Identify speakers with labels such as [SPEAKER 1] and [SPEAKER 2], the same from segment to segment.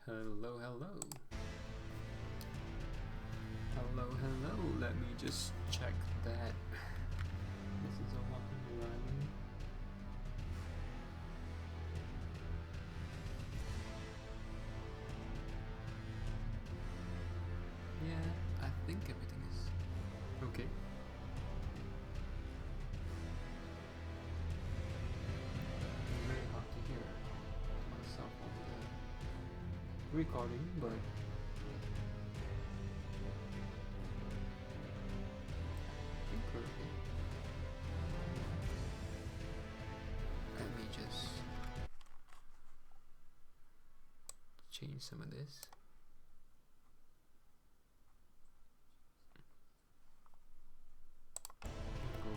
[SPEAKER 1] Hello, hello. Hello, hello. Let me just check that this is all up and running. Yeah, I think everything is okay. Very hard to hear myself on the recording, but I think we're okay. Let me just change some of this. Go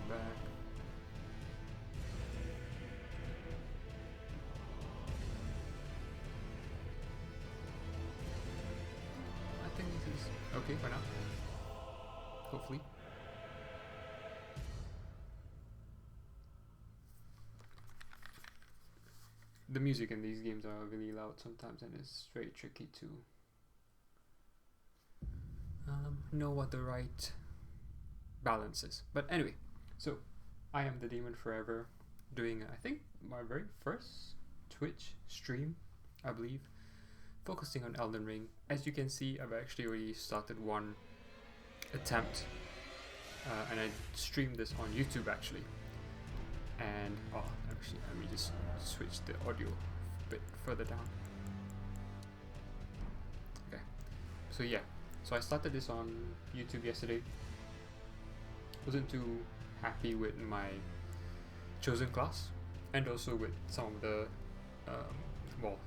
[SPEAKER 1] back. I think this is okay for now. Hopefully. The music in these games are really loud sometimes, and it's very tricky to know what the right balance is. But anyway, so I am the Demon Forever, doing I think my very first Twitch stream, I believe, focusing on Elden Ring. As you can see, I've actually already started one attempt, and I streamed this on YouTube actually. And actually, let me just switch the audio a bit further down. Okay, so yeah, so I started this on YouTube yesterday. Wasn't too happy with my chosen class, and also with some of the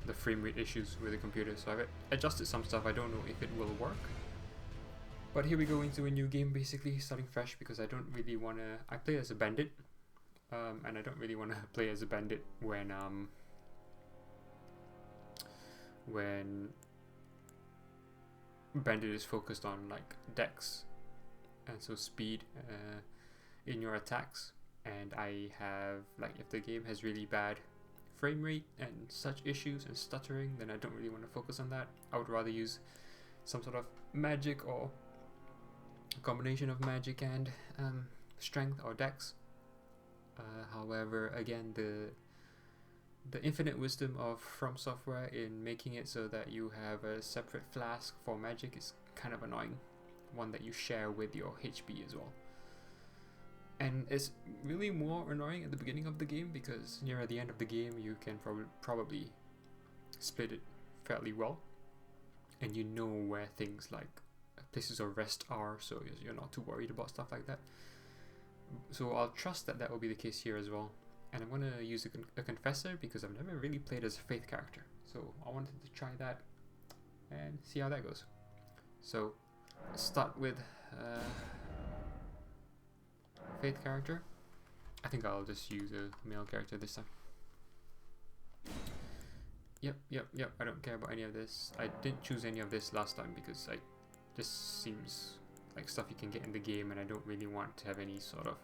[SPEAKER 1] the frame rate issues with the computer. So I've adjusted some stuff. I don't know if it will work, but here we go into a new game, basically starting fresh, because I don't really want to. I play as a bandit. And I don't really want to play as a bandit when bandit is focused on like dex and so speed in your attacks, and I have like, if the game has really bad frame rate and such issues and stuttering, then I don't really want to focus on that. I would rather use some sort of magic or a combination of magic and strength or dex. However, again, the infinite wisdom of From Software in making it so that you have a separate flask for magic is kind of annoying. One that you share with your HP as well. And it's really more annoying at the beginning of the game, because near the end of the game you can probably split it fairly well, and you know where things like places of rest are, so you're not too worried about stuff like that. So I'll trust that will be the case here as well. And I'm going to use a confessor, because I've never really played as a faith character. So I wanted to try that and see how that goes. So let's start with faith character. I think I'll just use a male character this time. Yep. I don't care about any of this. I didn't choose any of this last time because this seems like stuff you can get in the game, and I don't really want to have any sort of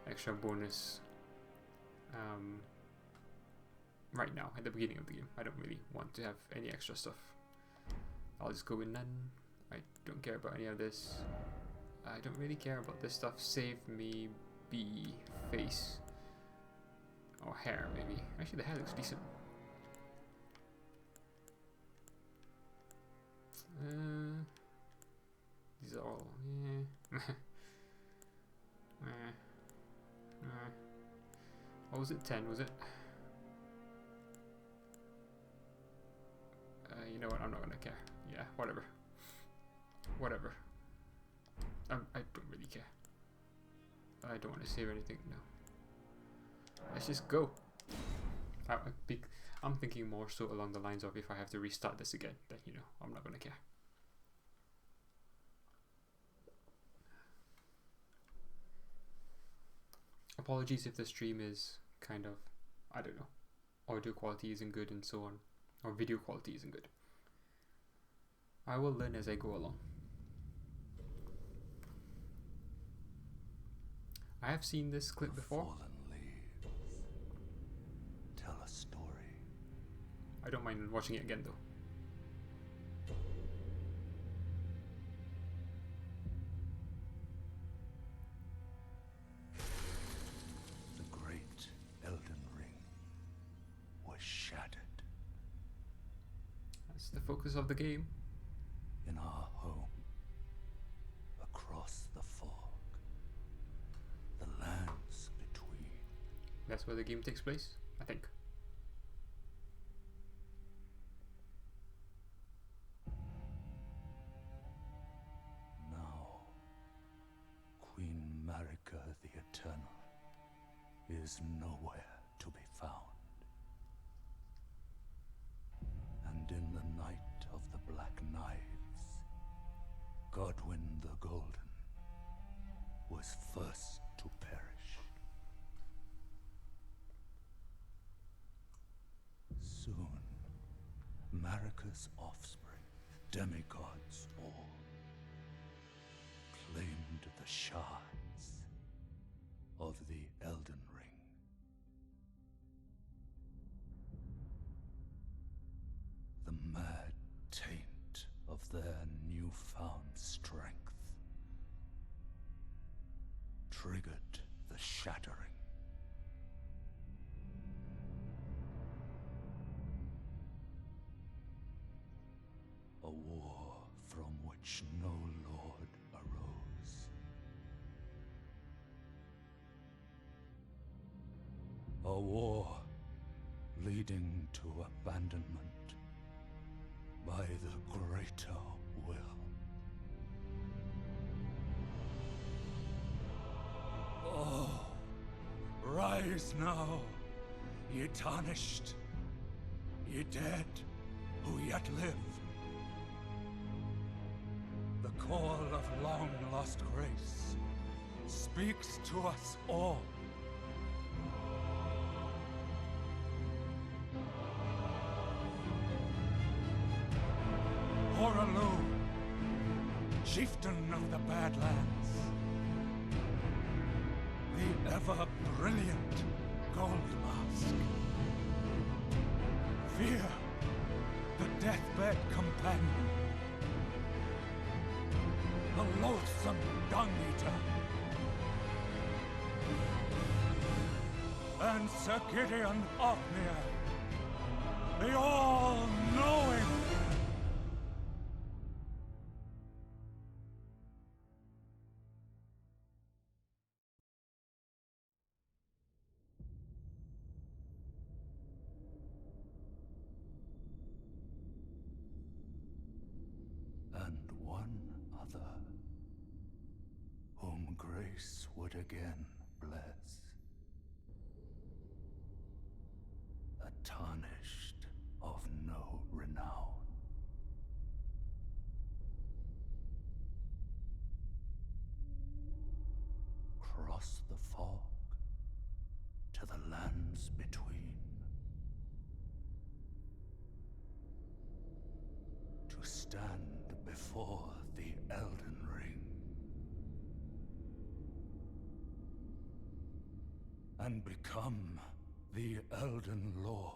[SPEAKER 1] extra bonus right now at the beginning of the game. I don't really want to have any extra stuff. I'll just go with none. I don't care about any of this. I don't really care about this stuff. Save me be face or hair, maybe. Actually, the hair looks decent. These are all, yeah. What was it? 10, was it? You know what? I'm not gonna care. Yeah, whatever. I don't really care. I don't want to save anything. No. Let's just go. I'm thinking more so along the lines of, if I have to restart this again, then I'm not gonna care. Apologies if the stream is kind of, I don't know, audio quality isn't good and so on, or video quality isn't good. I will learn as I go along. I have seen this clip before.
[SPEAKER 2] Fallen leaves tell a story.
[SPEAKER 1] I don't mind watching it again though. the focus of the game.
[SPEAKER 2] In our home, across the fog, the lands between.
[SPEAKER 1] That's where the game takes place, I think.
[SPEAKER 2] Now, Queen Marika the Eternal is nowhere to be found. And in the night of the Black Knives, Godwyn the Golden was first to perish. Soon, Marika's offspring, demigods all, claimed the shards of the Elden Ring. The mad taint of their newfound strength triggered the shattering. A war from which no lord arose. A war leading to abandonment by the greater will. Oh, rise now, ye tarnished, ye dead who yet live. The call of long-lost grace speaks to us all. Horalu, chieftain of the Badlands, the ever-brilliant Gold Mask. Fear, the deathbed companion, the loathsome Dung-Eater, and Sir Gideon Ofnir, the all-knowing. And one other, whom grace would again bless. A tarnished of no renown. Cross the fog to the lands between. To stand before the Elden Ring and become the Elden Lord.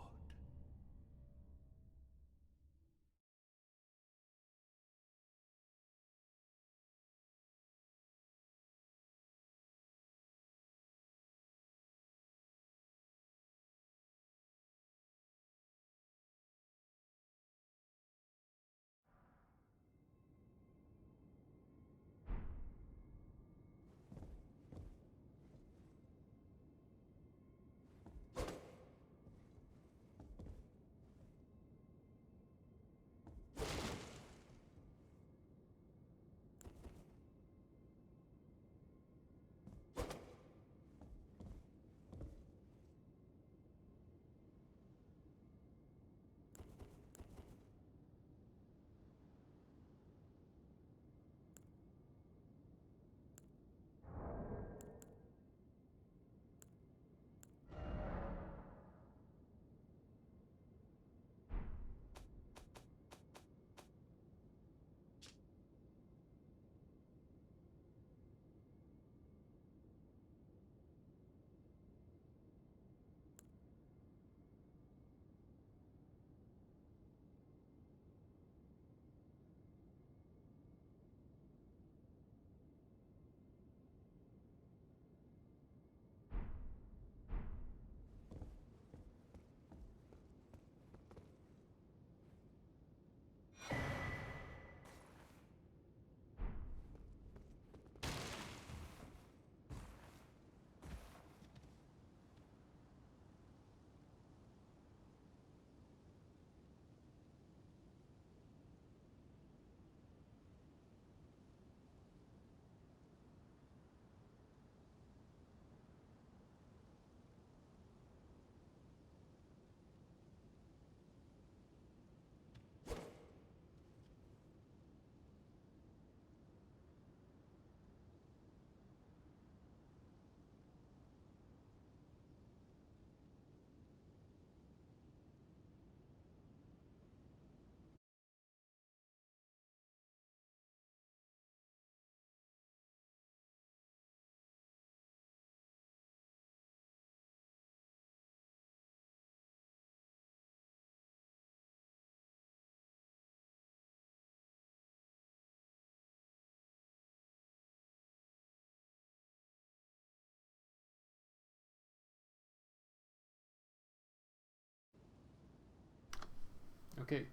[SPEAKER 1] Okay,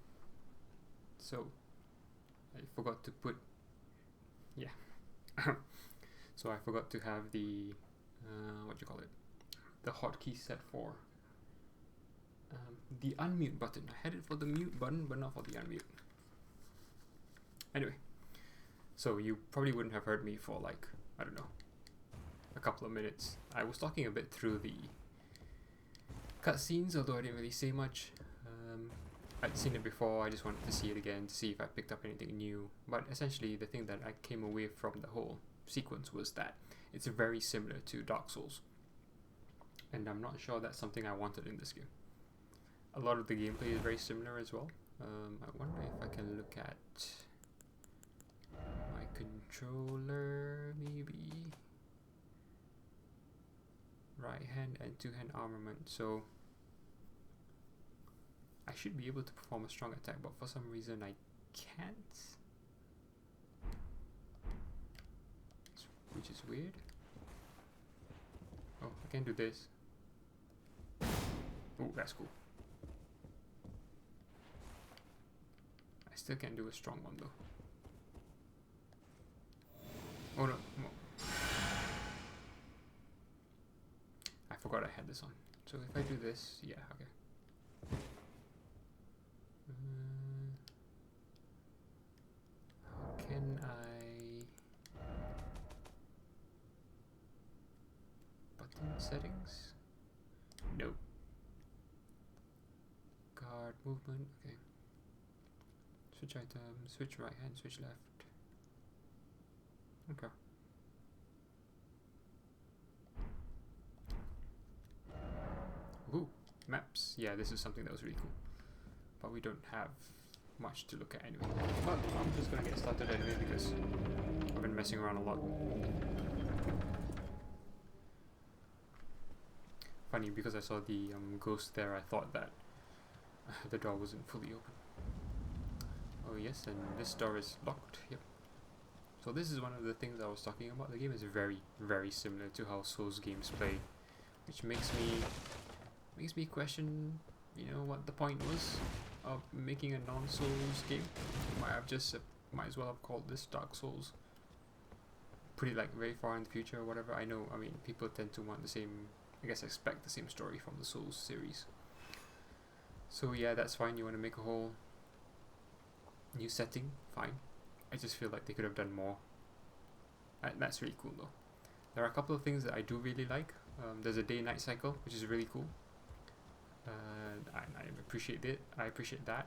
[SPEAKER 1] so I forgot to put, yeah. So I forgot to have the what do you call it, the hotkey set for the unmute button. I had it for the mute button but not for the unmute. Anyway, so you probably wouldn't have heard me for like, I don't know, a couple of minutes. I was talking a bit through the cutscenes, although I didn't really say much. I'd seen it before, I just wanted to see it again to see if I picked up anything new. But essentially the thing that I came away from the whole sequence was that it's very similar to Dark Souls. And I'm not sure that's something I wanted in this game. A lot of the gameplay is very similar as well. I wonder if I can look at my controller, maybe. Right hand and two hand armament. So I should be able to perform a strong attack, but for some reason I can't. Which is weird. Oh, I can do this. Oh, that's cool. I still can't do a strong one though. Oh no. I forgot I had this on. So if I do this, yeah, okay. How can I... Button settings? Nope. Guard movement, okay. Switch item, switch right hand, switch left. Okay. Ooh, maps. Yeah, this is something that was really cool. But we don't have much to look at anyway. But I'm just gonna get started anyway because I've been messing around a lot. Funny, because I saw the ghost there, I thought that the door wasn't fully open. Oh yes, and this door is locked. Yep. So this is one of the things I was talking about. The game is very, very similar to how Souls games play, which makes me question, you know, what the point was of making a non-Souls game. Might as well have called this Dark Souls. Put it like very far in the future or whatever. I know, I mean, people tend to want the same, I guess expect the same story from the Souls series. So yeah, that's fine. You want to make a whole new setting, fine. I just feel like they could have done more. That's really cool though. There are a couple of things that I do really like. There's a day-night cycle, which is really cool. I appreciate it. I appreciate that.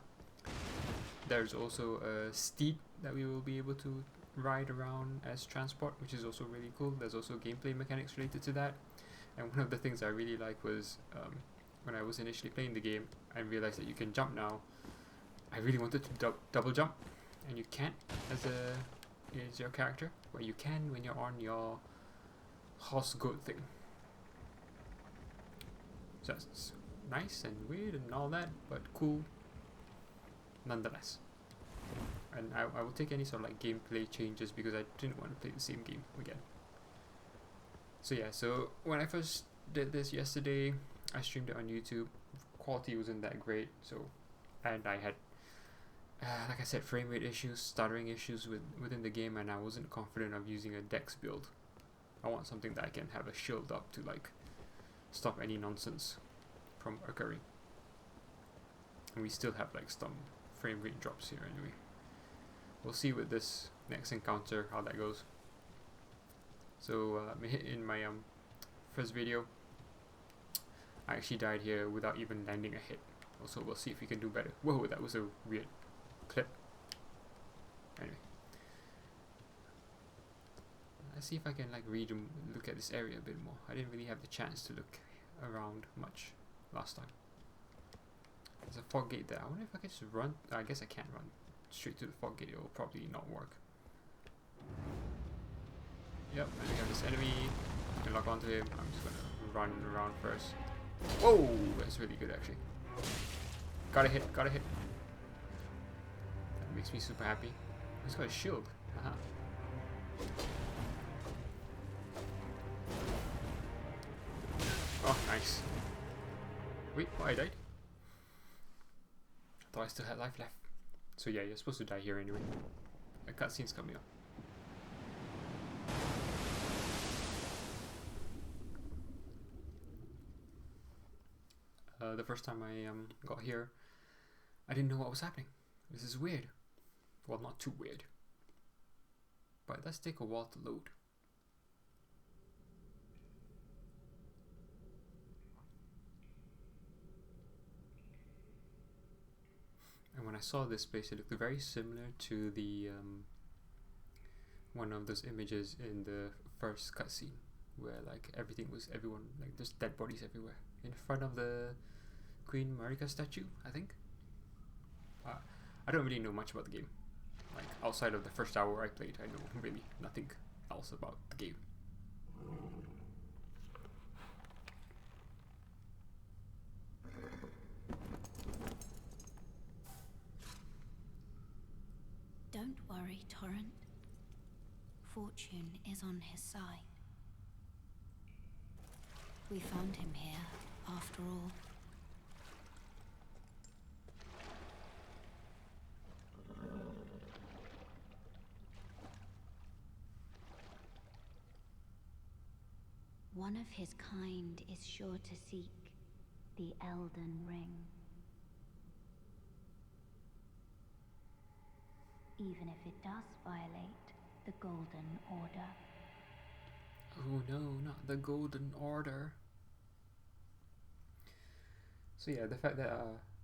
[SPEAKER 1] There's also a steed that we will be able to ride around as transport, which is also really cool. There's also gameplay mechanics related to that. And one of the things I really like was when I was initially playing the game, I realized that you can jump now. I really wanted to double jump, and you can't as your character, but you can when you're on your horse goat thing. So that's nice and weird and all that, but cool nonetheless. And I will take any sort of like gameplay changes because I didn't want to play the same game again. So yeah, so when I first did this yesterday, I streamed it on YouTube. Quality wasn't that great, so, and I had like I said, frame rate issues, stuttering issues within the game, and I wasn't confident of using a dex build. I want something that I can have a shield up to like stop any nonsense from occurring. And we still have like some frame rate drops here anyway. We'll see with this next encounter how that goes. So in my first video, I actually died here without even landing a hit. Also, we'll see if we can do better. Whoa, that was a weird clip. Anyway, let's see if I can like look at this area a bit more. I didn't really have the chance to look around much last time. There's a fog gate there. I wonder if I can just run. I guess I can't run straight to the fog gate. It will probably not work. Yep, and we have this enemy. I can lock onto him. I'm just gonna run around first. Whoa, that's really good actually. Got a hit, got a hit. That makes me super happy. He's got a shield. Oh, nice. Wait, I died? I Thought I still had life left. So yeah, you're supposed to die here anyway. A cutscene's coming up. The first time I got here, I didn't know what was happening. This is weird. Well, not too weird. But it does take a while to load. And when I saw this place, it looked very similar to the one of those images in the first cutscene, where like everyone, like there's dead bodies everywhere in front of the Queen Marika statue, I think. I don't really know much about the game. Like outside of the first hour I played, I know really nothing else about the game.
[SPEAKER 3] Don't worry, Torrent. Fortune is on his side. We found him here, after all. One of his kind is sure to seek the Elden Ring. Even if it does violate the Golden Order.
[SPEAKER 1] Oh no, not the Golden Order. So yeah, the fact that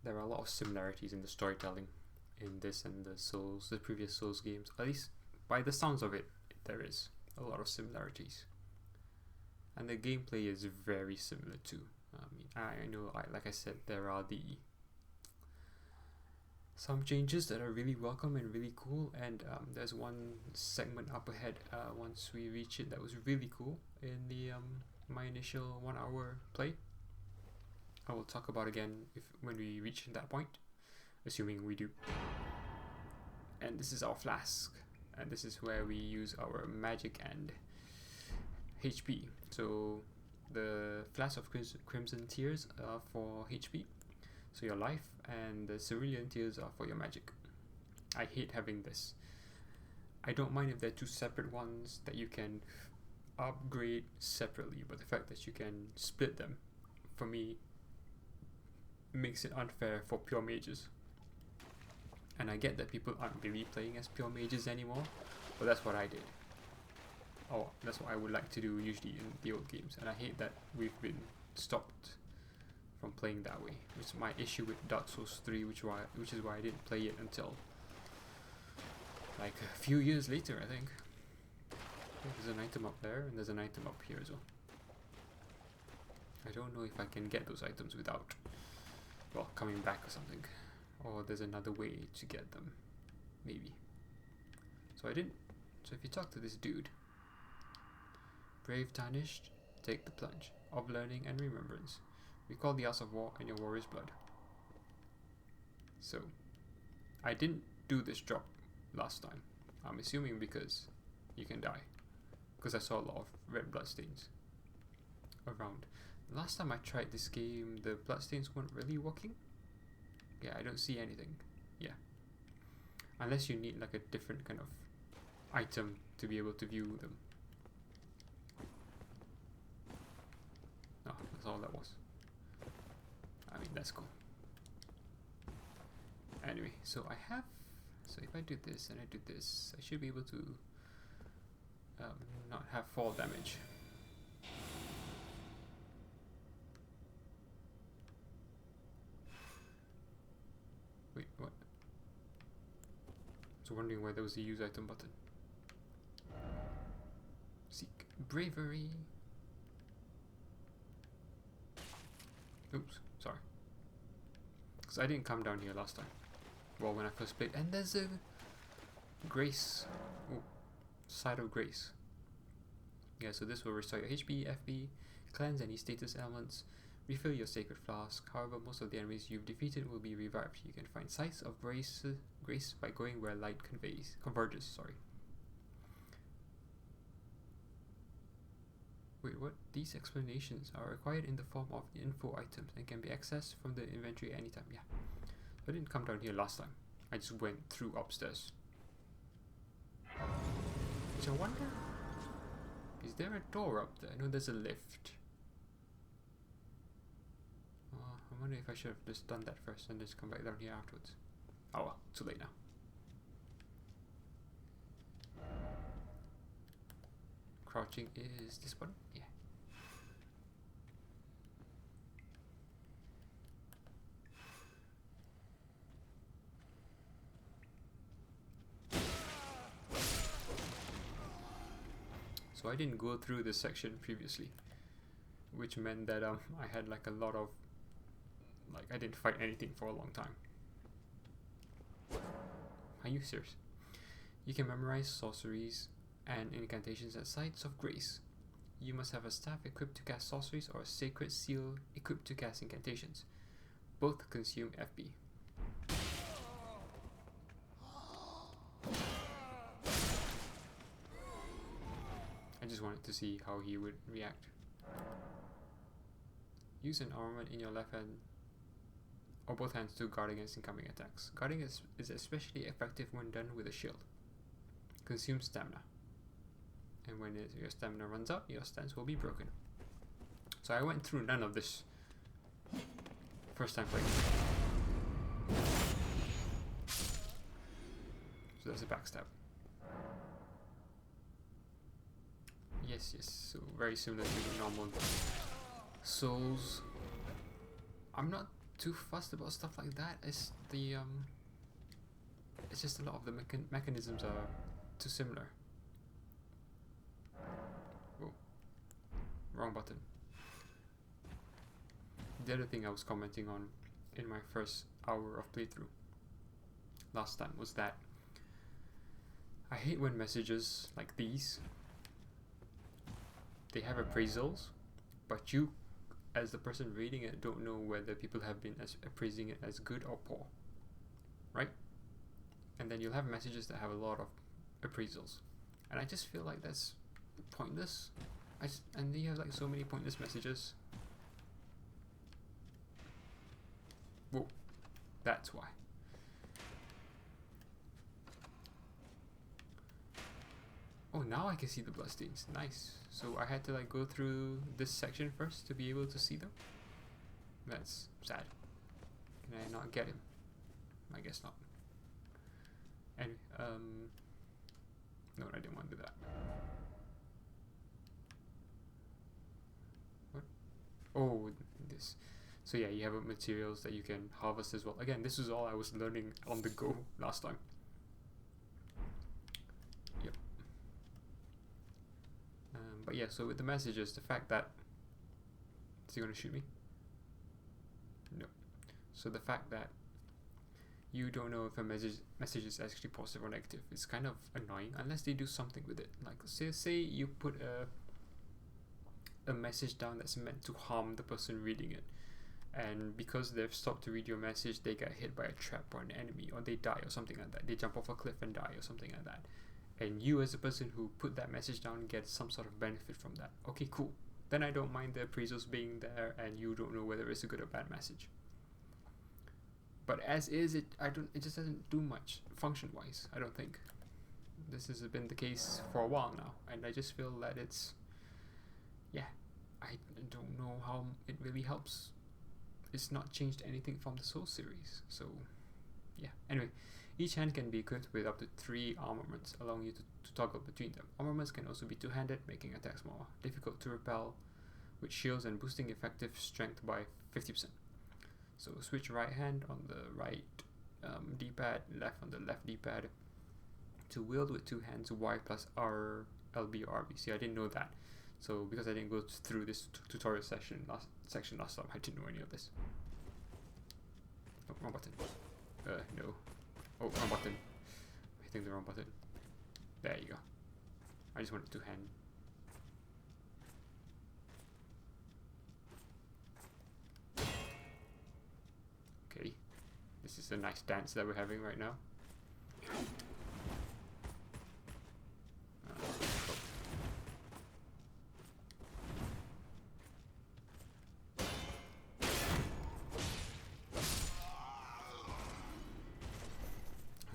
[SPEAKER 1] there are a lot of similarities in the storytelling in this and the previous Souls games, at least by the sounds of it, there is a lot of similarities. And the gameplay is very similar too. I know, like I said, there are some changes that are really welcome and really cool, and there's one segment up ahead once we reach it that was really cool in the my initial 1 hour play. I will talk about again when we reach that point, assuming we do. And this is our flask, and this is where we use our magic and HP. So the Flask of Crimson Tears are for HP, so your life, and the Cerulean Tears are for your magic. I hate having this. I don't mind if they're two separate ones that you can upgrade separately, but the fact that you can split them, for me, makes it unfair for pure mages. And I get that people aren't really playing as pure mages anymore, but that's what I did. Oh, that's what I would like to do usually in the old games, and I hate that we've been stopped from playing that way. Which is my issue with Dark Souls 3, which is why I didn't play it until like a few years later, I think. There's an item up there, and there's an item up here as well. I don't know if I can get those items without, well, coming back or something. Or there's another way to get them, maybe. So I didn't. So if you talk to this dude, brave tarnished, take the plunge of learning and remembrance. Recall the hours of war and your warrior's blood. So, I didn't do this drop last time. I'm assuming because you can die. Because I saw a lot of red bloodstains around. Last time I tried this game, the bloodstains weren't really working. Yeah, I don't see anything. Yeah. Unless you need like a different kind of item to be able to view them. Oh, that's all that was. I mean, that's cool. Anyway, so if I do this and I do this, I should be able to not have fall damage. Wait, what? I was wondering why there was a use item button. Seek bravery. Oops, sorry. Because I didn't come down here last time. Well, when I first played. And there's a grace. Ooh, side of grace. Yeah, so this will restore your HP, FP, cleanse any status elements, refill your sacred flask. However, most of the enemies you've defeated will be revived. You can find sites of grace by going where light converges. Sorry. Wait, what? These explanations are required in the form of info items and can be accessed from the inventory anytime. Yeah. I didn't come down here last time. I just went through upstairs. Which I wonder, is there a door up there? No, there's a lift. I wonder if I should have just done that first and just come back down here afterwards. Oh well, too late now. Crouching is this button? Yeah. So I didn't go through this section previously, which meant that I had like a lot of, like, I didn't fight anything for a long time. Are you serious? You can memorize sorceries and incantations at sites of grace. You must have a staff equipped to cast sorceries or a sacred seal equipped to cast incantations. Both consume FP. I just wanted to see how he would react. Use an armament in your left hand or both hands to guard against incoming attacks. Guarding is especially effective when done with a shield. Consume stamina. And when your stamina runs out, your stance will be broken. So I went through none of this first time playing. So that's a backstab. Yes, so very similar to the normal Souls. I'm not too fussed about stuff like that. It's the it's just a lot of the mechanisms are too similar. Whoa, wrong button. The other thing I was commenting on in my first hour of playthrough last time was that I hate when messages like these, they have appraisals, but you as the person reading it don't know whether people have been appraising it as good or poor, right? And then you'll have messages that have a lot of appraisals, and I just feel like that's pointless. And you have like so many pointless messages. Whoa, that's why. Oh, now I can see the bloodstains. Nice. So I had to like go through this section first to be able to see them. That's sad. Can I not get him? I guess not. And no, I didn't want to do that. What? Oh, this. So yeah, you have materials that you can harvest as well. Again, this is all I was learning on the go last time. Yep. But yeah, so with the messages, the fact that... Is he going to shoot me? No. So the fact that you don't know if a message is actually positive or negative, it's kind of annoying unless they do something with it. Like say you put a message down that's meant to harm the person reading it, and because they've stopped to read your message, they get hit by a trap or an enemy, or they die or something like that. They jump off a cliff and die or something like that. And you as a person who put that message down get some sort of benefit from that. Okay, cool. Then I don't mind the appraisals being there and you don't know whether it's a good or bad message. But as is, it just doesn't do much function-wise, I don't think. This has been the case for a while now, and I just feel that it's... Yeah, I don't know how it really helps. It's not changed anything from the Soul series, so... Yeah, anyway. Each hand can be equipped with up to 3 armaments, allowing you to toggle between them. Armaments can also be two-handed, making attacks more difficult to repel, with shields and boosting effective strength by 50%. So switch right hand on the right D-pad, left on the left D-pad. To wield with 2 hands, Y plus R, LB or RB. See, I didn't know that. So because I didn't go through this tutorial section last time, I didn't know any of this. Oh, wrong button. No. Oh, wrong button. Hitting the wrong button. There you go. I just wanted 2 hand. Okay. This is a nice dance that we're having right now.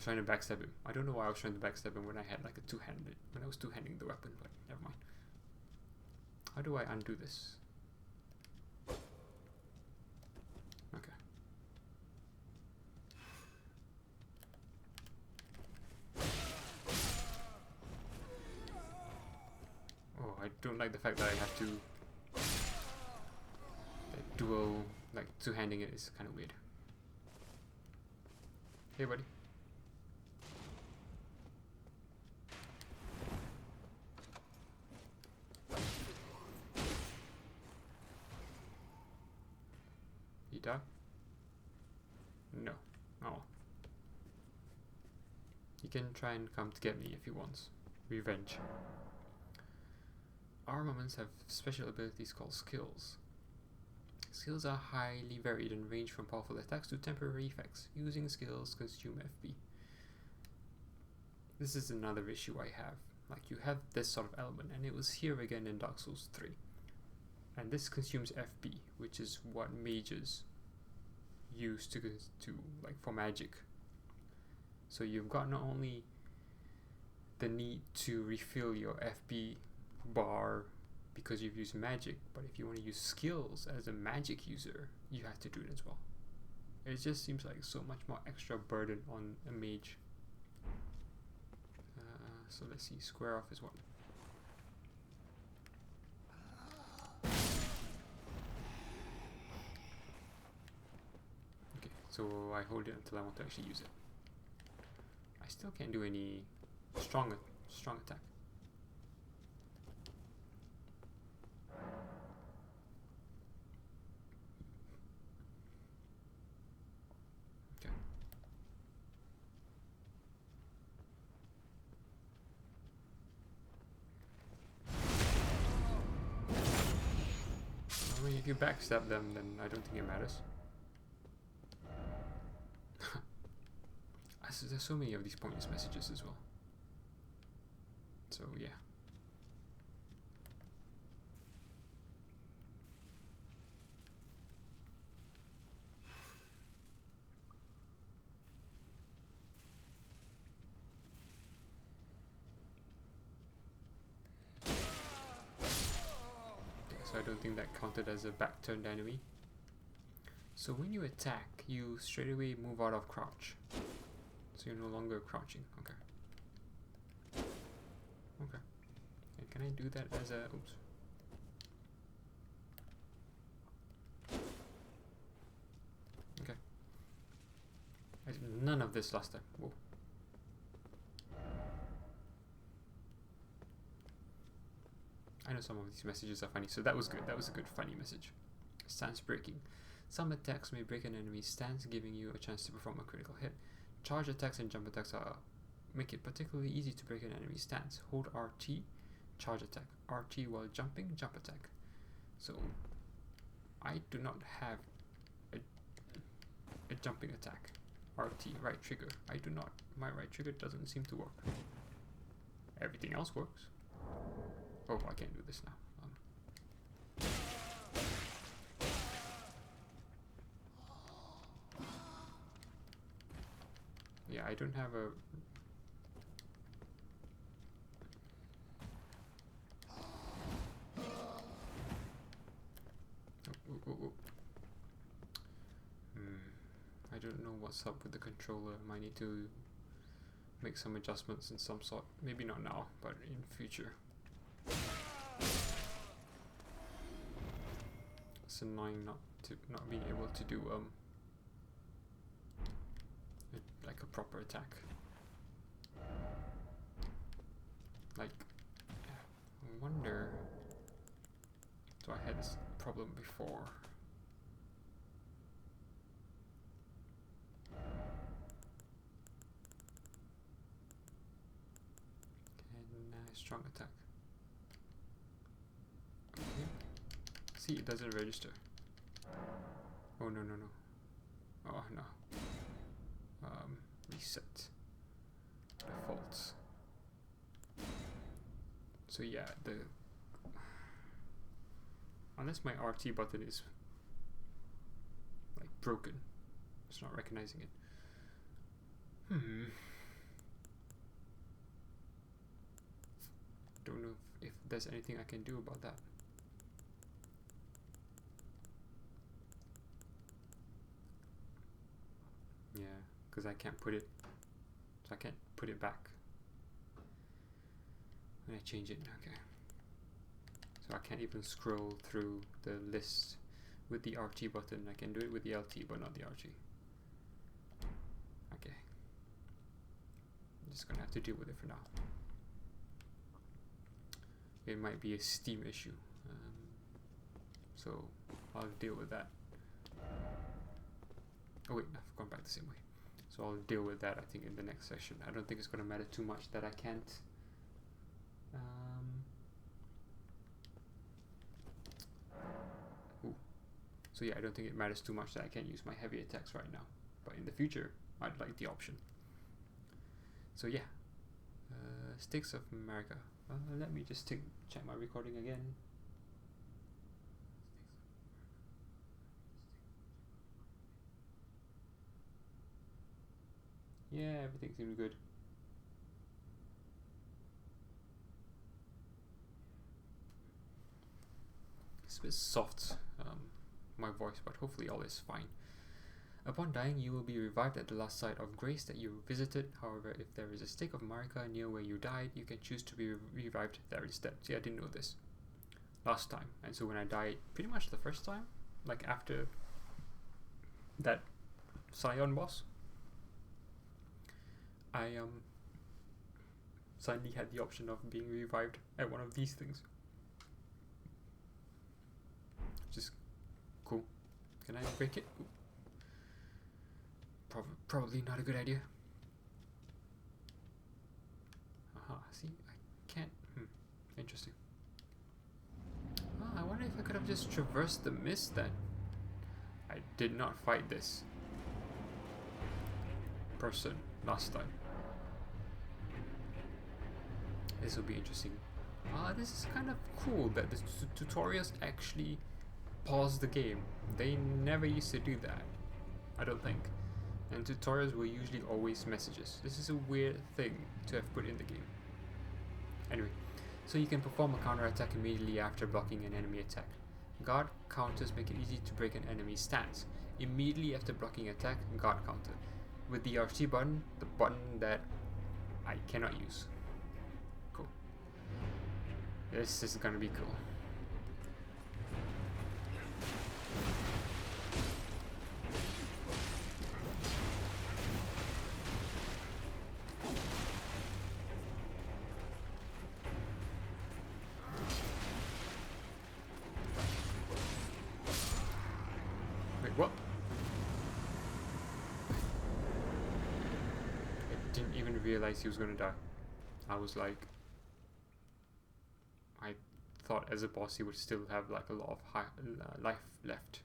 [SPEAKER 1] trying to backstab him. I don't know why I was trying to backstab him when I had like a when I was two-handing the weapon, but never mind. How do I undo this? Okay. Oh, I don't like the fact that I have to dual, like two-handing it is kind of weird. Hey buddy. He died? No. Oh. He can try and come to get me if he wants. Revenge. Armaments have special abilities called skills. Skills are highly varied and range from powerful attacks to temporary effects. Using skills consume FP. This is another issue I have. Like, you have this sort of element, and it was here again in Dark Souls 3. And this consumes FP, which is what mages use to like for magic. So you've got not only the need to refill your FP bar because you've used magic, but if you want to use skills as a magic user, you have to do it as well. It just seems like so much more extra burden on a mage. So let's see, square off is what? Okay, so I hold it until I want to actually use it. I still can't do any strong attack. Okay. I mean, if you backstab them, then I don't think it matters. There's so many of these pointless messages as well. So yeah. So I don't think that counted as a back-turned enemy. So when you attack, you straight away move out of crouch. So you're no longer crouching. Okay. Okay. And can I do that as a... Oops. Okay. I did none of this last time. Whoa. I know some of these messages are funny, so that was good. That was a good funny message. Stance breaking. Some attacks may break an enemy's stance, giving you a chance to perform a critical hit. Charge attacks and jump attacks make it particularly easy to break an enemy's stance. Hold RT, charge attack. RT while jumping, jump attack. So, I do not have a jumping attack. RT, right trigger. I do not. My right trigger doesn't seem to work. Everything else works. Oh, I can't do this now. Yeah, I don't have a... I don't know what's up with the controller. Might need to make some adjustments in some sort. Maybe not now, but in future. It's annoying not being able to do like a proper attack. Like, I wonder. So I had this problem before. And strong attack. Okay. See, it doesn't register. Oh no. Oh no. Reset. Defaults. So yeah, unless my RT button is like broken, it's not recognizing it. don't know if there's anything I can do about that. Yeah, because I can't put it, so I can't put it back when I change it. Okay, so I can't even scroll through the list with the RT button. I can do it with the LT but not the RT. Okay, I'm just gonna have to deal with it for now. It might be a Steam issue, so I'll deal with that. Oh wait, I've gone back the same way. So I'll deal with that, I think, in the next session. I don't think it's going to matter too much that I can't. So yeah, I don't think it matters too much that I can't use my heavy attacks right now. But in the future, I'd like the option. So yeah, Sticks of America. Let me just check my recording again. Yeah, everything seems good. It's a bit soft, my voice, but hopefully all is fine. Upon dying, you will be revived at the last site of grace that you visited. However, if there is a stake of Marika near where you died, you can choose to be revived there instead. See, I didn't know this last time. And so when I died, pretty much the first time, like after that Scion boss, I suddenly had the option of being revived at one of these things. Which is cool. Can I break it? Ooh. Probably not a good idea. See, I can't. Interesting. I wonder if I could have just traversed the mist then. I did not fight this person last time. This will be interesting. This is kind of cool that the tutorials actually pause the game. They never used to do that, I don't think. And tutorials were usually always messages. This is a weird thing to have put in the game. Anyway, so you can perform a counter attack immediately after blocking an enemy attack. Guard counters make it easy to break an enemy's stance. Immediately after blocking attack, guard counter. With the RT button, the button that I cannot use. Cool. This is gonna be cool. What? I didn't even realize he was gonna die. I was like, I thought as a boss he would still have like a lot of life left.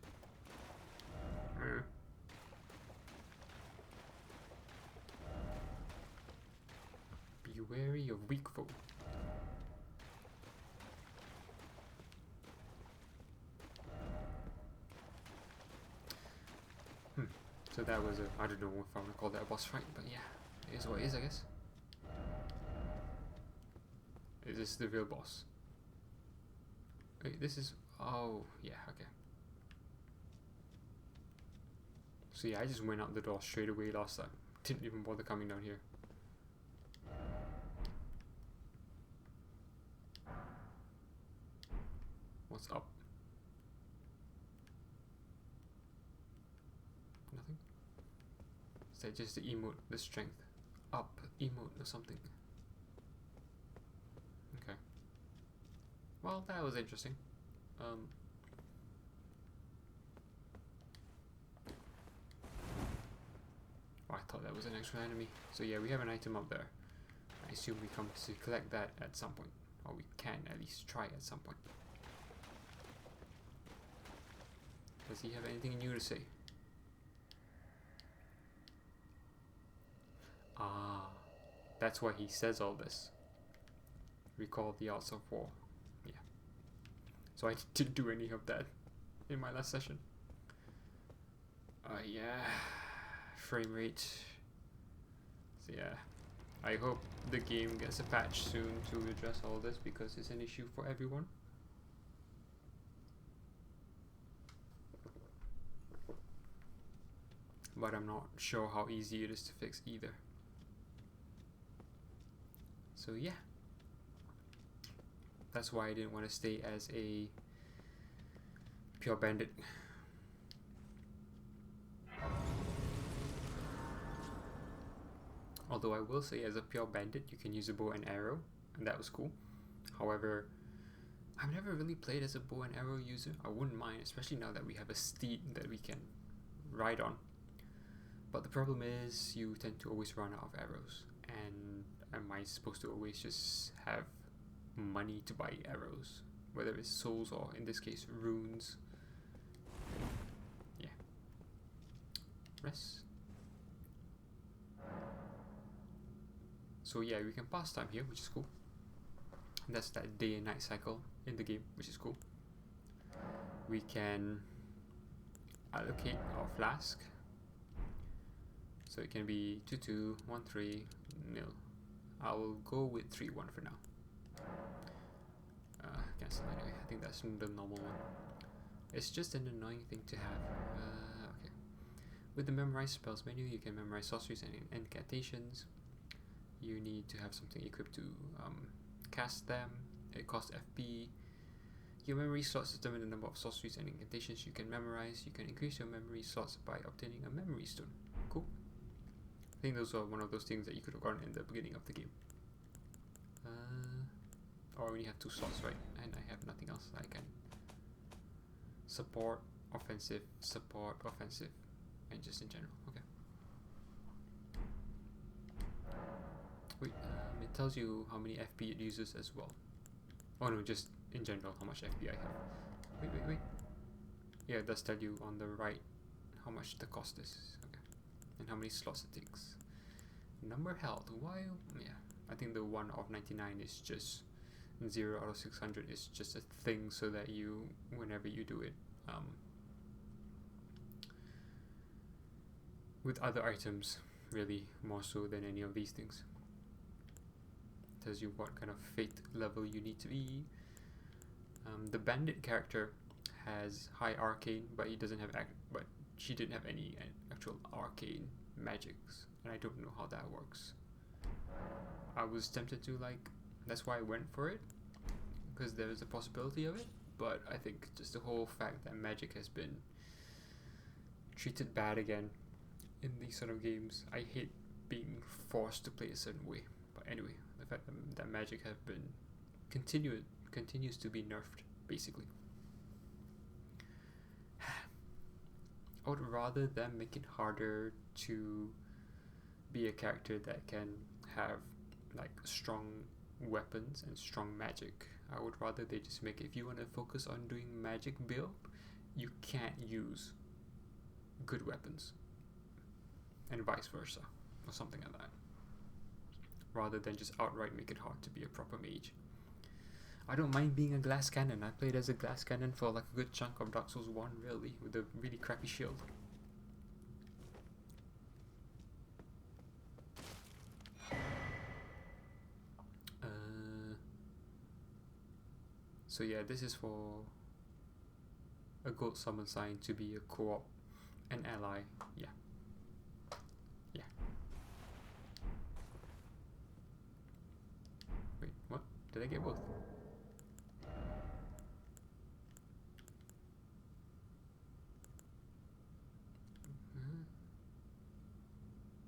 [SPEAKER 1] Be wary of weak foe. So that was I don't know if I want to call that a boss fight, but yeah, it is what it is, I guess. Is this the real boss? Wait, this is, oh, yeah, okay. So yeah, I just went out the door straight away last time. Didn't even bother coming down here. What's up? Nothing? Is that just the emote, the strength? Up emote or something? Okay. Well, that was interesting. Oh, I thought that was an extra enemy. So yeah, we have an item up there. I assume we come to collect that at some point. Or we can at least try at some point. Does he have anything new to say? Ah, that's why he says all this. Recall the arts of war. Yeah. So I didn't do any of that in my last session. Yeah. Frame rate. So yeah. I hope the game gets a patch soon to address all this because it's an issue for everyone. But I'm not sure how easy it is to fix either. So yeah, that's why I didn't want to stay as a pure bandit. Although I will say, as a pure bandit, you can use a bow and arrow, and that was cool. However, I've never really played as a bow and arrow user. I wouldn't mind, especially now that we have a steed that we can ride on. But the problem is, you tend to always run out of arrows, and am I supposed to always just have money to buy arrows, whether it's souls or in this case runes? Yeah. Rest. So yeah, we can pass time here, which is cool. And that's that day and night cycle in the game, which is cool. We can allocate our flask. So it can be 2-2, 1-3, 0. I will go with 3-1 for now. Cancel anyway. I think that's the normal one. It's just an annoying thing to have. Okay. With the memorize spells menu, you can memorize sorceries and incantations. You need to have something equipped to cast them. It costs FP. Your memory slots determine the number of sorceries and incantations you can memorize. You can increase your memory slots by obtaining a memory stone. Cool. I think those are one of those things that you could have gotten in the beginning of the game. Or I only have 2 slots, right? And I have nothing else. I can support, offensive, and just in general. Okay. Wait, it tells you how many FP it uses as well. Oh no, just in general how much FP I have. Wait. Yeah, it does tell you on the right how much the cost is. Okay. And how many slots it takes. Number held. Why? Yeah, I think the 1 of 99 is just 0 out of 600 is just a thing so that you, whenever you do it, with other items, really more so than any of these things. Tells you what kind of fate level you need to be. The bandit character has high arcane, but he doesn't have but she didn't have any actual arcane magics, and I don't know how that works. I was tempted to that's why I went for it, because there is a possibility of it, but I think just the whole fact that magic has been treated bad again in these sort of games. I hate being forced to play a certain way, but anyway, the fact that magic have been continues to be nerfed, basically. I would rather them make it harder to be a character that can have strong weapons and strong magic. I would rather they just make it, if you want to focus on doing magic build, you can't use good weapons, and vice versa, or something like that, rather than just outright make it hard to be a proper mage. I don't mind being a glass cannon. I played as a glass cannon for a good chunk of Dark Souls 1, really, with a really crappy shield. So yeah, this is for a gold summon sign to be a co-op, an ally. Yeah. Wait, what? Did I get both?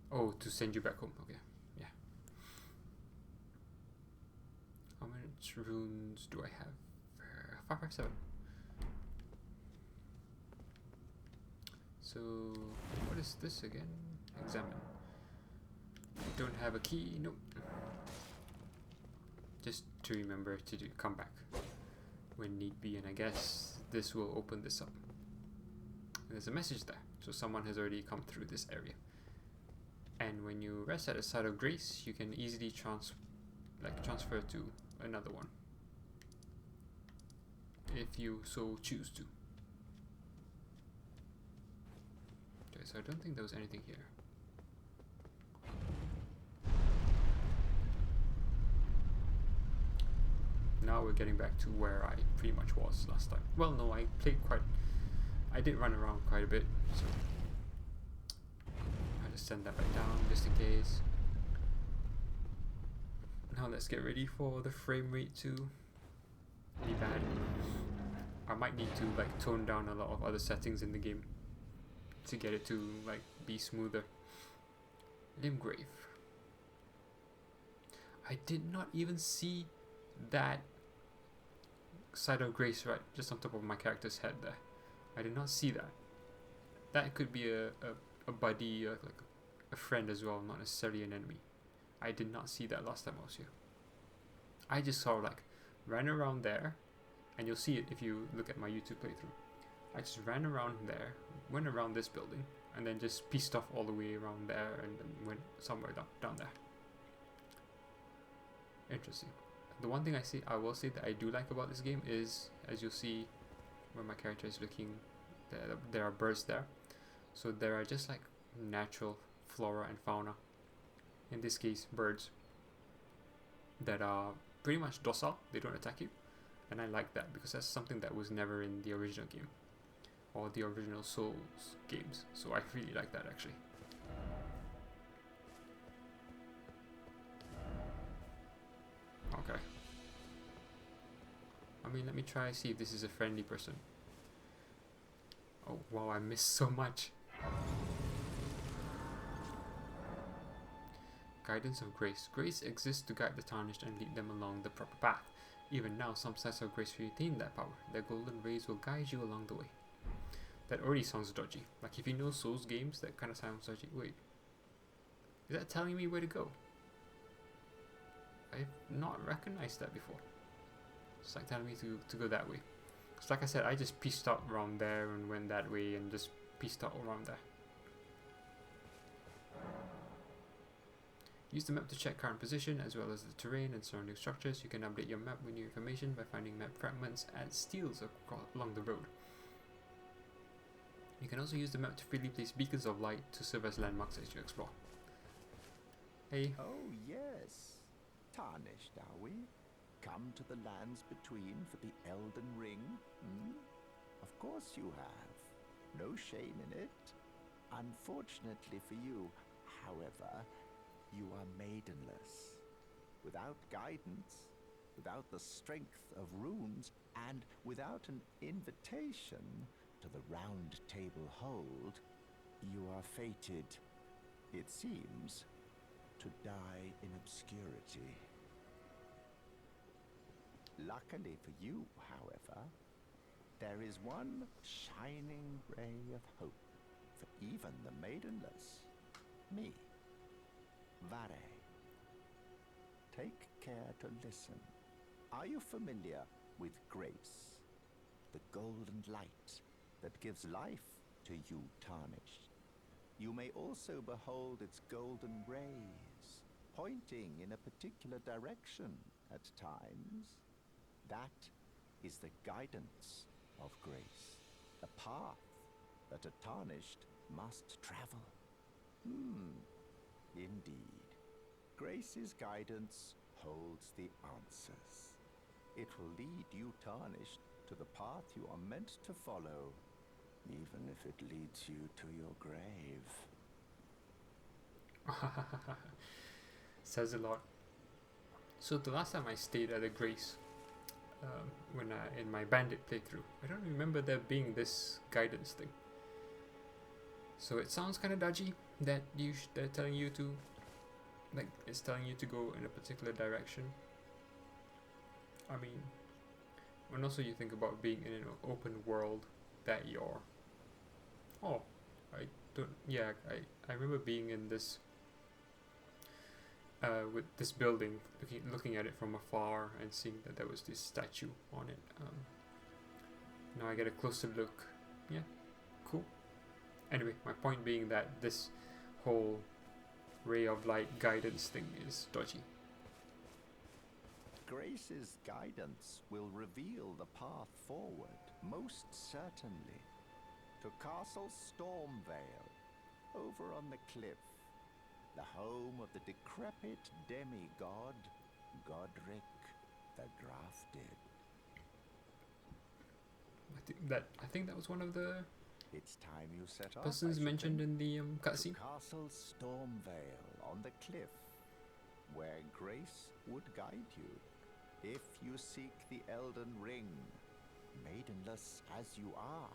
[SPEAKER 1] Oh, to send you back home. Okay, yeah. How much runes do I have? 557. So, what is this again? Examine. I don't have a key. Nope. Just to remember to come back when need be, and I guess this will open this up. And there's a message there, so someone has already come through this area. And when you rest at a site of grace, you can easily transfer to another one, if you so choose to. Okay, so I don't think there was anything here. now we're getting back to where I pretty much was last time. Well, no, I did run around quite a bit, so I'll just send that back down just in case. Now let's get ready for the frame rate to be bad. I might need to like tone down a lot of other settings in the game to get it to like be smoother. Limgrave. I did not even see that side of grace right just on top of my character's head there. I did not see that. That could be a buddy, like a friend as well, not necessarily an enemy. I did not see that last time I was here. I just saw like ran around there, and you'll see it if you look at my YouTube playthrough. I just ran around there, went around this building, and then just pieced off all the way around there and then went somewhere down there. Interesting. The one thing I will say that I do like about this game is, as you'll see where my character is looking, there are birds there. So there are just like natural flora and fauna, in this case birds, that are pretty much docile. They don't attack you, and I like that because that's something that was never in the original game or the original Souls games, so I really like that actually. Okay. I mean, let me try see if this is a friendly person. Oh wow, I missed so much. Guidance of Grace. Grace exists to guide the tarnished and lead them along the proper path. Even now, some sets of Grace retain that power. Their golden rays will guide you along the way. That already sounds dodgy. Like if you know Souls games, that kind of sounds dodgy. Wait. Is that telling me where to go? I've not recognized that before. It's like telling me to go that way. It's like I said, I just pieced out around there and went that way and just pieced out around there. Use the map to check current position as well as the terrain and surrounding structures. You can update your map with new information by finding map fragments and steels along the road. You can also use the map to freely place beacons of light to serve as landmarks as you explore. Hey.
[SPEAKER 4] Oh yes, tarnished are we? Come to the lands between for the Elden Ring? Of course you have. No shame in it. Unfortunately for you, however, you are maidenless. Without guidance, without the strength of runes, and without an invitation to the Round Table Hold, you are fated, it seems, to die in obscurity. Luckily for you, however, there is one shining ray of hope for even the maidenless. Me. Vare. Take care to listen. Are you familiar with grace? The golden light that gives life to you tarnished. You may also behold its golden rays, pointing in a particular direction at times. That is the guidance of grace, the path that a tarnished must travel. Indeed. Grace's guidance holds the answers. It will lead you tarnished to the path you are meant to follow, even if it leads you to your grave.
[SPEAKER 1] Says a lot. So the last time I stayed at the Grace, in my bandit playthrough, I don't remember there being this guidance thing. So it sounds kind of dodgy that they're telling you to, like, it's telling you to go in a particular direction. I mean, when also you think about being in an open world that you're, I remember being in this with this building, looking at it from afar and seeing that there was this statue on it. Now I get a closer look. Yeah, cool. Anyway, my point being that this whole ray of light guidance thing is dodgy.
[SPEAKER 4] Grace's guidance will reveal the path forward, most certainly. To Castle Stormville, over on the cliff, the home of the decrepit demigod, Godric The draft did.
[SPEAKER 1] I think that was one of the
[SPEAKER 4] It's time you set off.
[SPEAKER 1] persons mentioned in the cutscene.
[SPEAKER 4] To Castle Stormville on the cliff, where grace would guide you, if you seek the Elden Ring, maidenless as you are.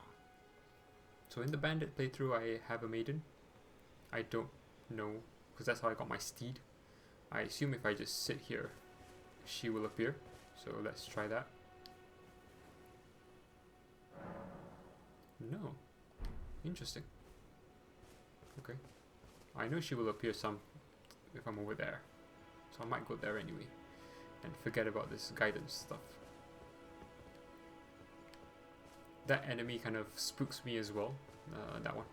[SPEAKER 1] So in the bandit playthrough, I have a maiden. I don't know, because that's how I got my steed. I assume if I just sit here, she will appear. So let's try that. No. Interesting. Okay. I know she will appear some if I'm over there. So I might go there anyway. And forget about this guidance stuff. That enemy kind of spooks me as well. That one.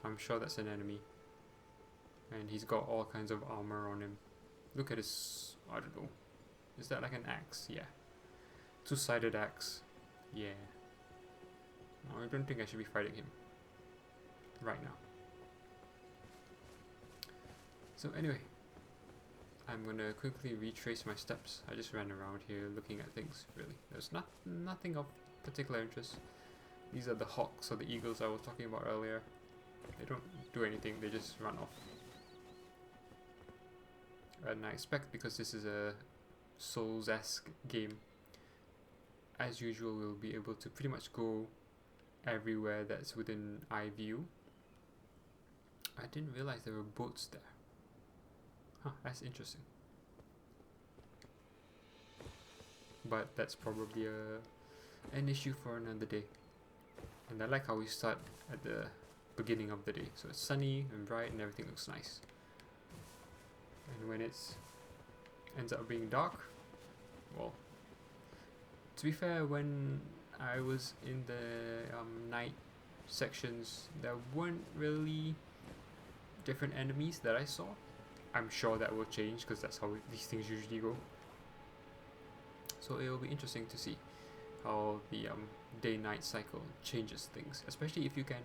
[SPEAKER 1] I'm sure that's an enemy. And he's got all kinds of armor on him. Look at his... I don't know. Is that like an axe? Yeah. Two-sided axe. Yeah. No, I don't think I should be fighting him. Right now. So anyway. I'm gonna quickly retrace my steps. I just ran around here looking at things, really. There's nothing of particular interest. These are the hawks or the eagles I was talking about earlier. They don't do anything, they just run off. And I expect, because this is a Souls-esque game, as usual we'll be able to pretty much go everywhere that's within eye view. I didn't realize there were boats there. Huh, that's interesting. But that's probably an issue for another day. And I like how we start at the beginning of the day. So it's sunny and bright and everything looks nice. And when it's ends up being dark, well, to be fair, when I was in the night sections, there weren't really different enemies that I saw. I'm sure that will change because that's how these things usually go. So it will be interesting to see how the day-night cycle changes things, especially if you can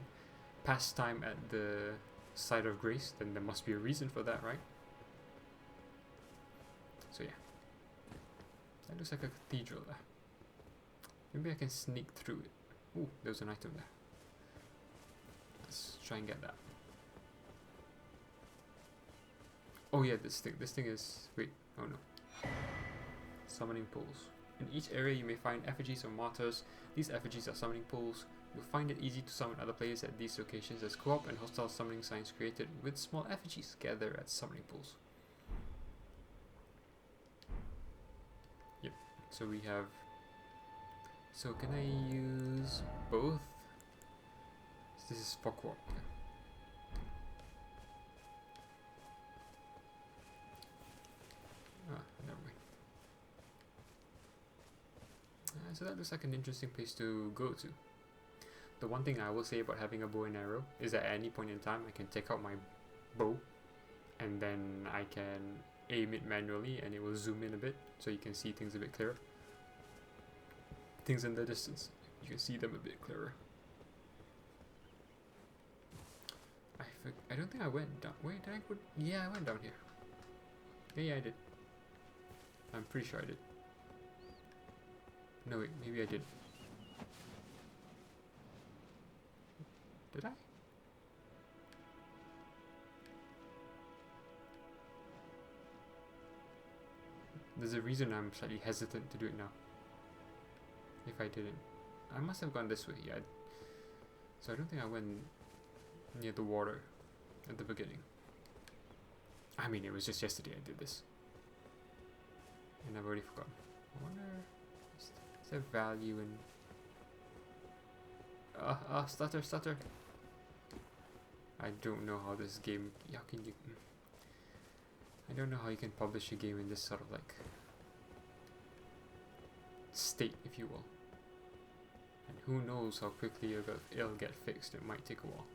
[SPEAKER 1] pass time at the site of grace. Then there must be a reason for that, right? So yeah, that looks like a cathedral there. Maybe I can sneak through it. Ooh, there's an item there. Let's try and get that. Oh yeah, this thing is... Wait, oh no. Summoning pools. In each area you may find effigies or martyrs. These effigies are summoning pools. You'll find it easy to summon other players at these locations as co-op and hostile summoning signs created with small effigies gather at summoning pools. Yep, so we have... So can I use both? This is for co-op. Okay. Never mind. So that looks like an interesting place to go to. The one thing I will say about having a bow and arrow is that at any point in time I can take out my bow and then I can aim it manually and it will zoom in a bit so you can see things a bit clearer. Things in the distance, you can see them a bit clearer. I don't think I went down. Wait, did I go? Yeah, I went down here. Yeah, I did. I'm pretty sure I did. No, wait, maybe I did. Did I? There's a reason I'm slightly hesitant to do it now. If I didn't. I must have gone this way, yeah. So I don't think I went near the water at the beginning. I mean, it was just yesterday I did this. And I've already forgotten. I wonder, is there value in... stutter. I don't know how this game... How can you... I don't know how you can publish a game in this sort of like... state, if you will. And who knows how quickly it'll get fixed. It might take a while.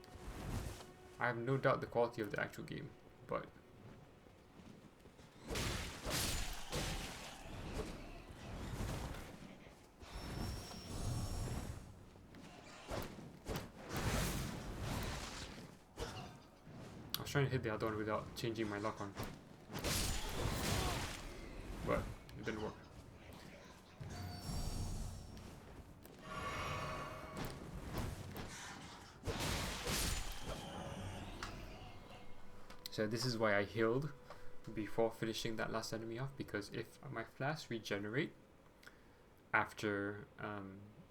[SPEAKER 1] I have no doubt the quality of the actual game, but... I was trying to hit the other one without changing my lock on. But it didn't work. So this is why I healed before finishing that last enemy off, because if my flask regenerate after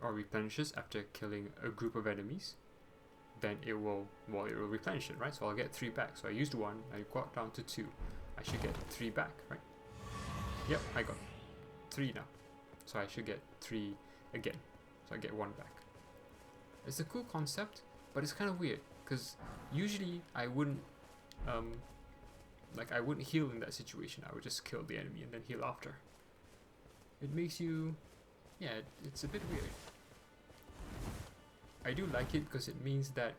[SPEAKER 1] or replenishes after killing a group of enemies, then it will replenish it, right? So I'll get 3 back. So I used 1, I got down to 2. I should get 3 back, right? Yep, I got 3 now. So I should get 3 again. So I get 1 back. It's a cool concept, but it's kind of weird, because usually I wouldn't I wouldn't heal in that situation. I would just kill the enemy and then heal after. It makes you, yeah, it's a bit weird. I do like it because it means that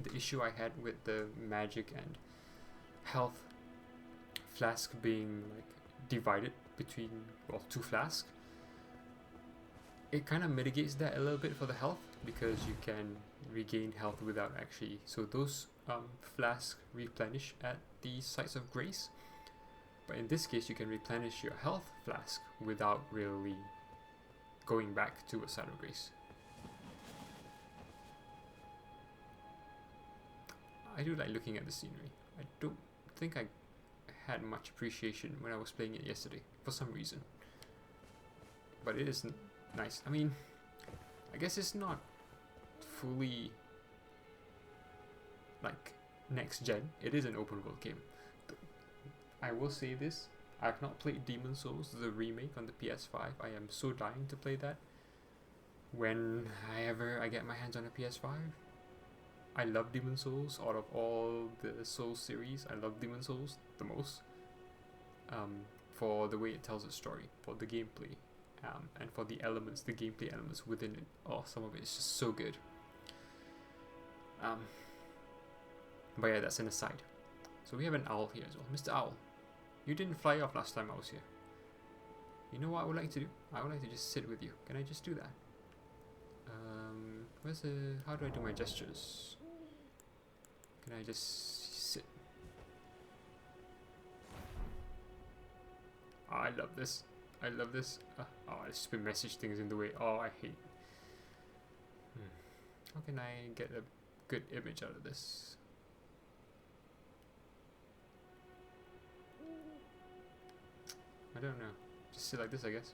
[SPEAKER 1] the issue I had with the magic and health flask being like divided between, well, 2 flasks, it kind of mitigates that a little bit for the health, because you can regain health without actually, so those flasks replenish at the sites of grace, but in this case you can replenish your health flask without really going back to a site of grace. I do like looking at the scenery. I don't think I had much appreciation when I was playing it yesterday for some reason, but it is nice. I mean, I guess it's not fully like next gen. It is an open world game. I will say this, I've not played Demon Souls, the remake on the PS5. I am so dying to play that when I get my hands on a PS5. I love Demon Souls. Out of all the Souls series, I love Demon Souls the most, for the way it tells a story, for the gameplay, and for the elements, the gameplay elements within it. Oh, some of it is just so good. But yeah, that's an aside. So we have an owl here as well. Mr. Owl, you didn't fly off last time I was here. You know what I would like to do? I would like to just sit with you. Can I just do that? How do I do my gestures? Can I just sit? Oh, I love this. I love this. Oh, the stupid message thing is in the way. Oh, I hate. How can I get a good image out of this? I don't know. Just sit like this, I guess.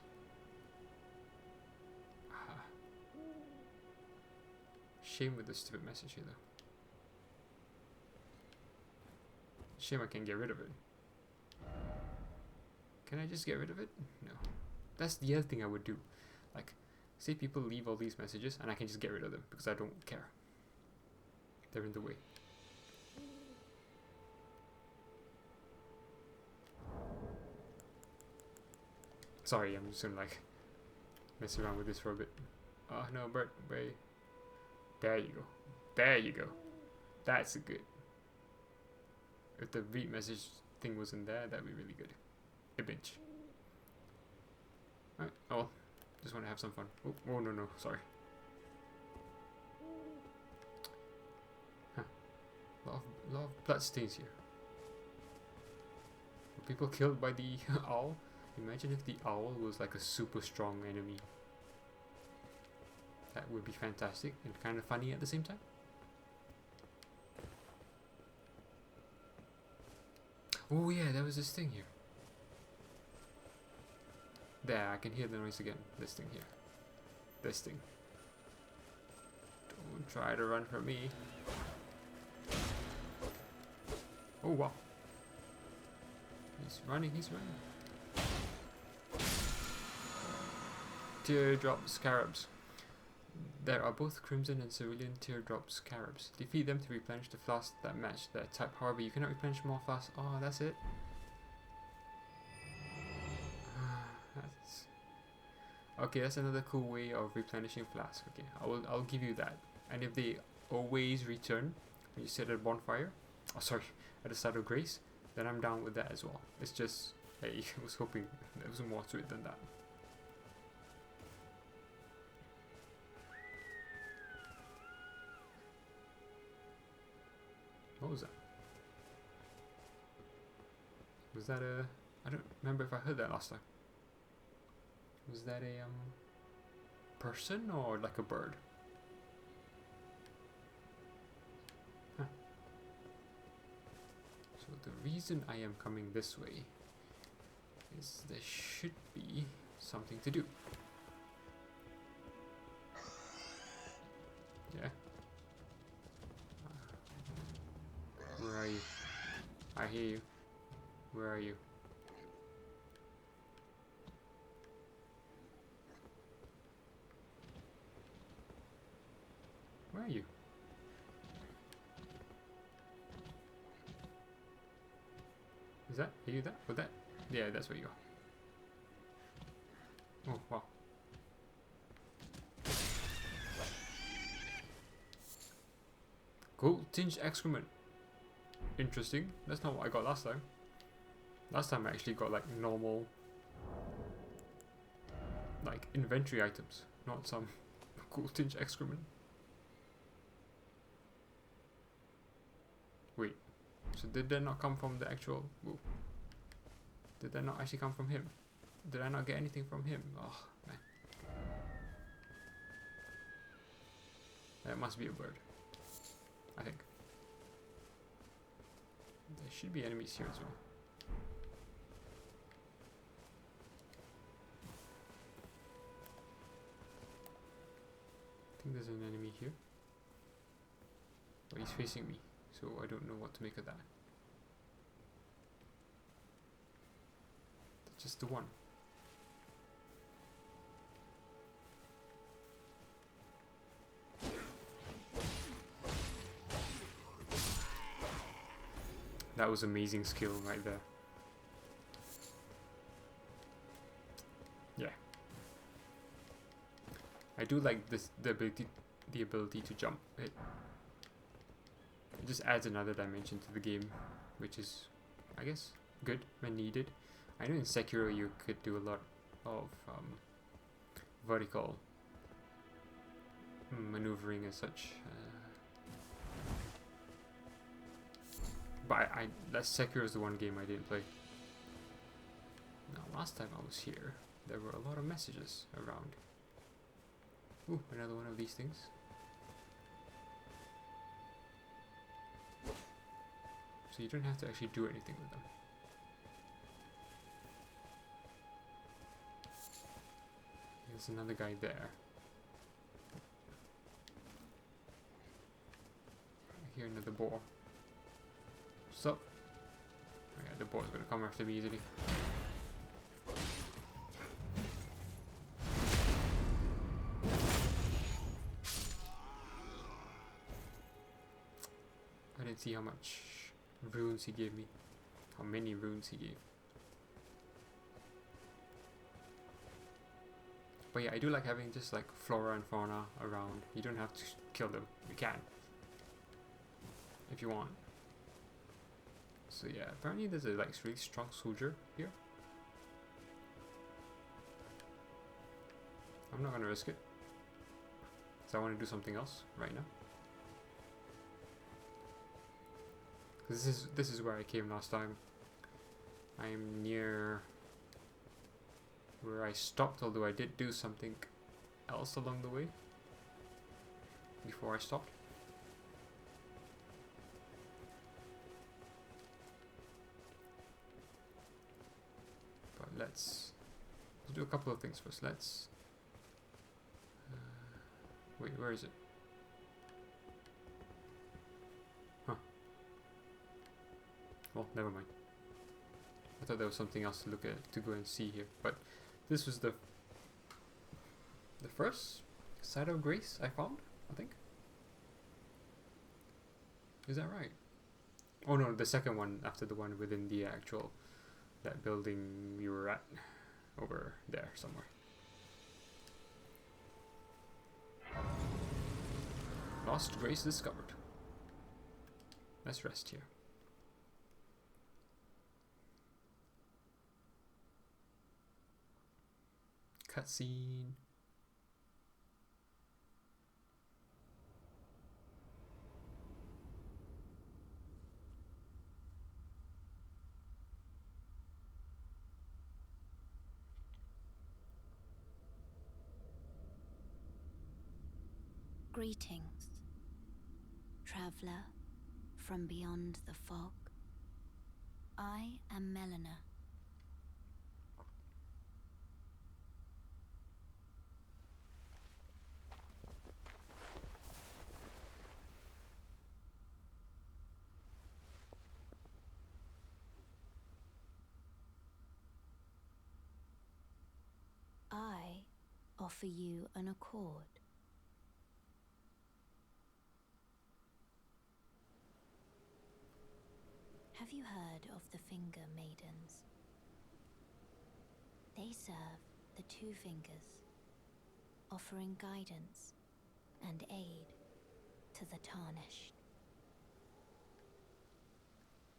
[SPEAKER 1] Shame with the stupid message here, though. Shame I can't get rid of it. Can I just get rid of it? No. That's the other thing I would do. Like, say people leave all these messages and I can just get rid of them because I don't care. They're in the way. Sorry, I'm just gonna like mess around with this for a bit. Oh no, Bert, wait. There you go. There you go. That's a good. If the read message thing wasn't there, that'd be really good. Image. Alright, oh well. Just want to have some fun. Oh no, sorry. Huh. Lot of bloodstains here. Were people killed by the owl? Imagine if the owl was like a super strong enemy. That would be fantastic and kind of funny at the same time. Oh yeah, there was this thing here. There, I can hear the noise again. This thing here. This thing. Don't try to run from me. Oh wow. He's running. Teardrop scarabs. There are both crimson and cerulean teardrop scarabs. Defeat them to replenish the flasks that match their type. However, you cannot replenish more flasks. Oh, that's it. Okay, that's another cool way of replenishing flasks. Okay, I'll give you that. And if they always return when you sit at a bonfire, oh sorry, at the site of grace, then I'm down with that as well. It's just I was hoping there was more to it than that. What was that? Was that a... I don't remember if I heard that last time. Was that a person or like a bird? Huh. reason I am coming this way is there should be something to do. Yeah. Where are you? I hear you. Where are you? Where are you? Is that? Are you that? Oh, that? Yeah, that's where you are. Oh, wow. Gold tinged excrement. Interesting. That's not what I got last time. Last time I actually got like normal, like inventory items, not some gold tinged excrement. Wait, so did that not come from the actual? Whoa. Did that not actually come from him? Did I not get anything from him? Oh man, that must be a bird. I think there should be enemies here as well. I think there's an enemy here, but he's facing me, so I don't know what to make of that. That's just the one. That was amazing skill right there. Yeah. I do like this, the ability to jump. It just adds another dimension to the game, which is, I guess, good when needed. I know in Sekiro you could do a lot of vertical maneuvering and such. But that Sekiro is the one game I didn't play. Now, last time I was here, there were a lot of messages around. Ooh, another one of these things. So you don't have to actually do anything with them. There's another guy there. I hear another boar. What's up? Oh yeah, the boar's gonna come after me easily. I didn't see how much runes he gave me. How many runes he gave. But yeah, I do like having just like flora and fauna around. You don't have to kill them. You can. If you want. So yeah, apparently there's a like really strong soldier here. I'm not gonna risk it. So I want to do something else right now. Cause this is where I came last time. I'm near where I stopped, although I did do something else along the way before I stopped. But let's do a couple of things first. Let's wait, where is it? Huh. Well, never mind. I thought there was something else to look at, to go and see here, but this was the first site of grace I found, I think. Is that right? Oh no, the second one after the one within the actual, that building we were at, over there somewhere. Lost grace discovered. Let's rest here. Cutscene.
[SPEAKER 3] Greetings, traveler from beyond the fog. I am Melina. I offer you an accord. Have you heard of the Finger Maidens? They serve the Two Fingers, offering guidance and aid to the Tarnished.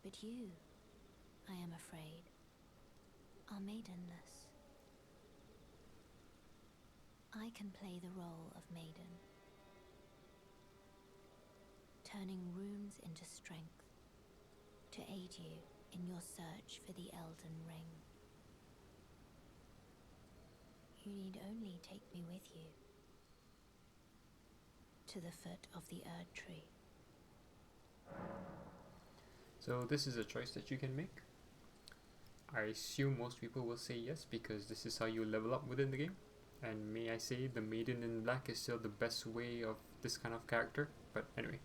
[SPEAKER 3] But you, I am afraid, are maidenless. I can play the role of maiden, turning runes into strength to aid you in your search for the Elden Ring. You need only take me with you to the foot of the Erd Tree.
[SPEAKER 1] So this is a choice that you can make. I assume most people will say yes because this is how you level up within the game. And may I say, the Maiden in Black is still the best way of this kind of character. But anyway.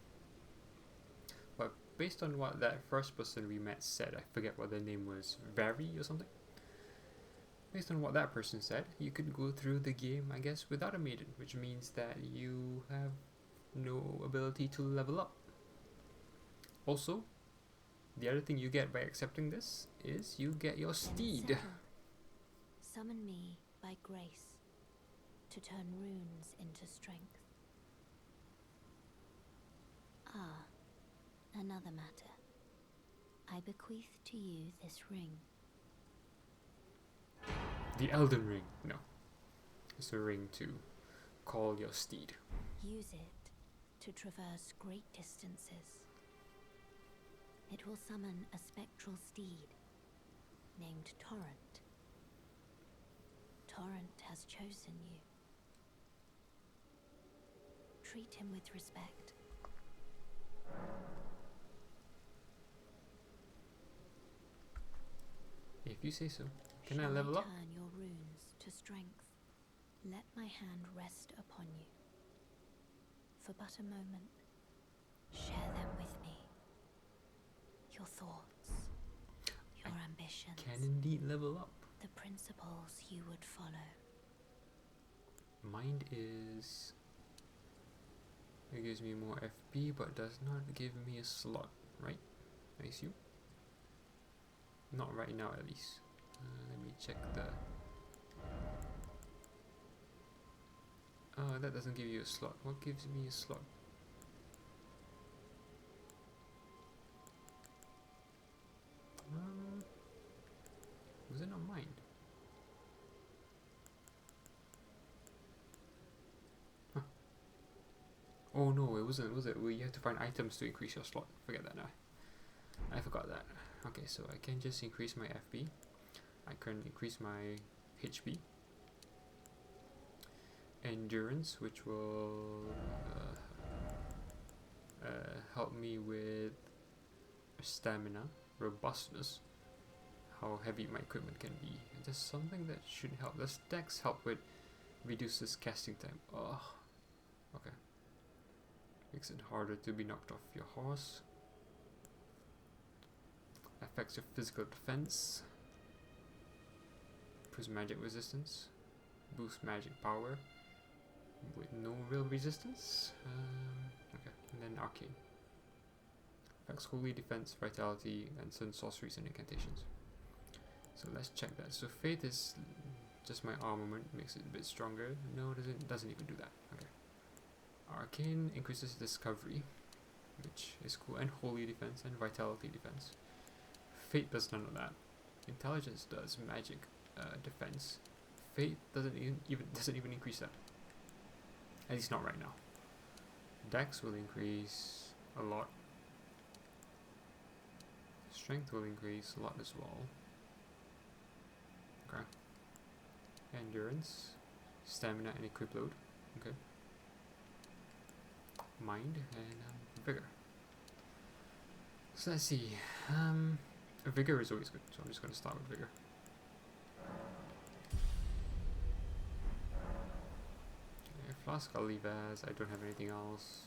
[SPEAKER 1] But based on what that first person we met said, I forget what their name was, Vary or something? Based on what that person said, you could go through the game, I guess, without a Maiden, which means that you have no ability to level up. Also, the other thing you get by accepting this is you get your steed.
[SPEAKER 3] Settled. Summon me by grace to turn runes into strength. Ah, another matter. I bequeath to you this ring.
[SPEAKER 1] The Elden Ring. No. It's a ring to call your steed.
[SPEAKER 3] Use it to traverse great distances. It will summon a spectral steed named Torrent. Torrent has chosen you. Treat him with respect.
[SPEAKER 1] If you say so. Can I
[SPEAKER 3] Shall
[SPEAKER 1] level up?
[SPEAKER 3] turn your runes to strength? Let my hand rest upon you. For but a moment, share them with me. Your thoughts, your ambitions,
[SPEAKER 1] Can indeed level up.
[SPEAKER 3] the principles you would follow.
[SPEAKER 1] Mind is... It gives me more FP but does not give me a slot, right? I assume? Not right now at least. Let me check the... Oh, that doesn't give you a slot. What gives me a slot? Was it not mine? Huh. Oh no, it wasn't, was it? Well, you have to find items to increase your slot. Forget that now. I forgot that. Okay, so I can just increase my FP. I can increase my HP. Endurance, which will help me with stamina, robustness, how heavy my equipment can be. There's something that should help. Does Dex help with reduces casting time? Oh, okay. Makes it harder to be knocked off your horse. Affects your physical defense. Improves magic resistance. Boosts magic power with no real resistance. Okay, and then arcane. Affects holy defense, vitality, and certain sorceries and incantations. So let's check that. So faith is just my armament, makes it a bit stronger. No, it doesn't even do that. Okay. Arcane increases discovery, which is cool, and holy defense and vitality defense. Fate does none of that. Intelligence does magic defense. Fate doesn't even increase that. At least not right now. Dex will increase a lot. Strength will increase a lot as well. Okay. Endurance, stamina, and equip load. Okay. Mind and vigor. So let's see. Vigor is always good, so I'm just going to start with Vigor. Okay, Flask I'll leave as I don't have anything else.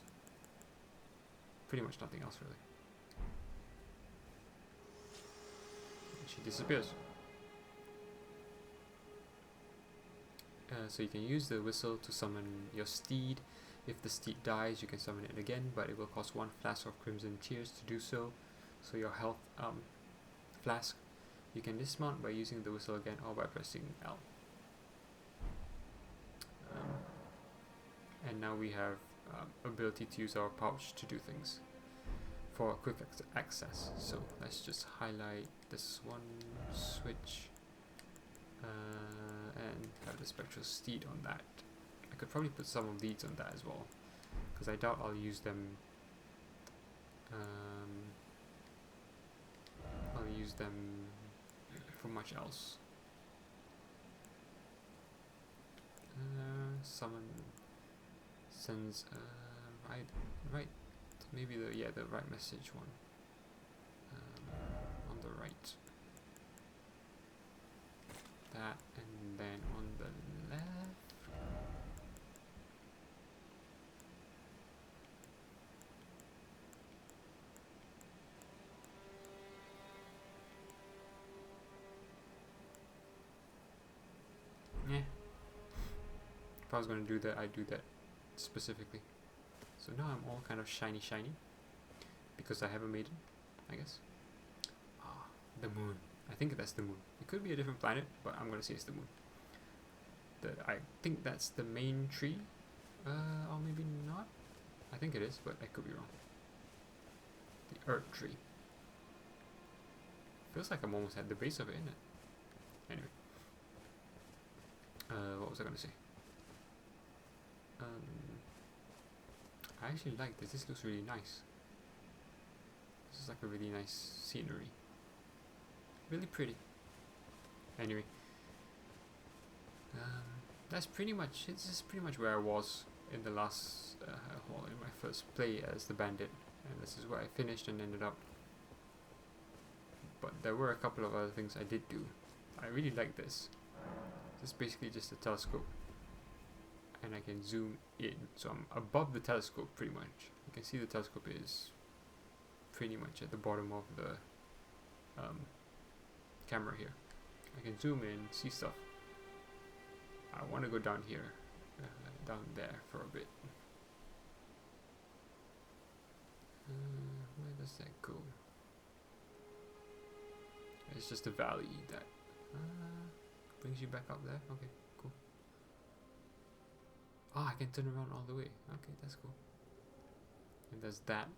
[SPEAKER 1] Pretty much nothing else really. And she disappears. So you can use the whistle to summon your steed. If the steed dies, you can summon it again, but it will cost 1 flask of crimson tears to do so. So your health flask, you can dismount by using the whistle again or by pressing L. And now we have ability to use our pouch to do things for quick access. So let's just highlight this one, switch, and have the spectral steed on that. I could probably put some of these on that as well, because I doubt I'll use them. I'll use them for much else. Summon sends right maybe the right message one on the right. That, and then on the left. Yeah. If I was going to do that, I'd do that specifically. So now I'm all kind of shiny because I have a maiden, I guess. Ah, the moon. I think that's the moon. It could be a different planet, but I'm going to say it's the moon. I think that's the main tree, or maybe not. I think it is, but I could be wrong. The Earth tree. Feels like I'm almost at the base of it, isn't it? Anyway. What was I going to say? I actually like this. This looks really nice. This is like a really nice scenery. Really pretty. Anyway. That's pretty much, this is pretty much where I was in the last, in my first play as the bandit. And this is where I finished and ended up. But there were a couple of other things I did do. I really like this. This is basically just a telescope. And I can zoom in. So I'm above the telescope pretty much. You can see the telescope is pretty much at the bottom of the camera here. I can zoom in, see stuff. I want to go down here, down there for a bit. Where does that go? It's just a valley that brings you back up there. Okay, cool. Ah, I can turn around all the way. Okay, that's cool. And there's that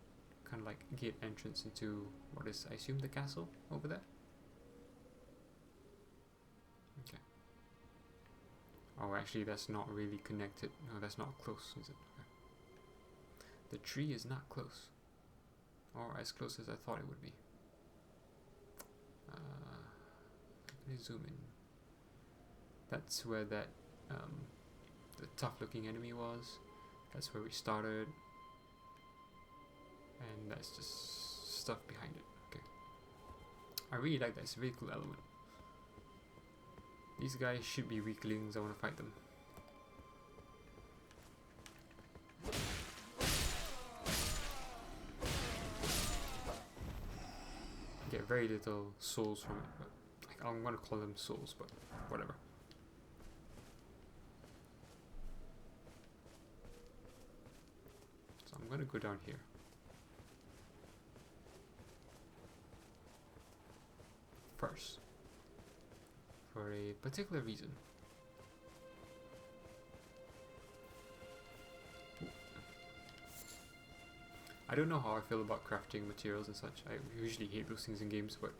[SPEAKER 1] kind of like gate entrance into what is, I assume, the castle over there. Okay. Oh, actually, that's not really connected. No, that's not close, is it? Okay. The tree is not close, or as close as I thought it would be. Let me zoom in. That's where that the tough-looking enemy was. That's where we started, and that's just stuff behind it. Okay. I really like that. It's a really cool element. These guys should be weaklings. I want to fight them. Get very little souls from it, but like, I'm going to call them souls, but whatever. So I'm going to go down here. First. For a particular reason. Ooh. I don't know how I feel about crafting materials and such. I usually hate those things in games, but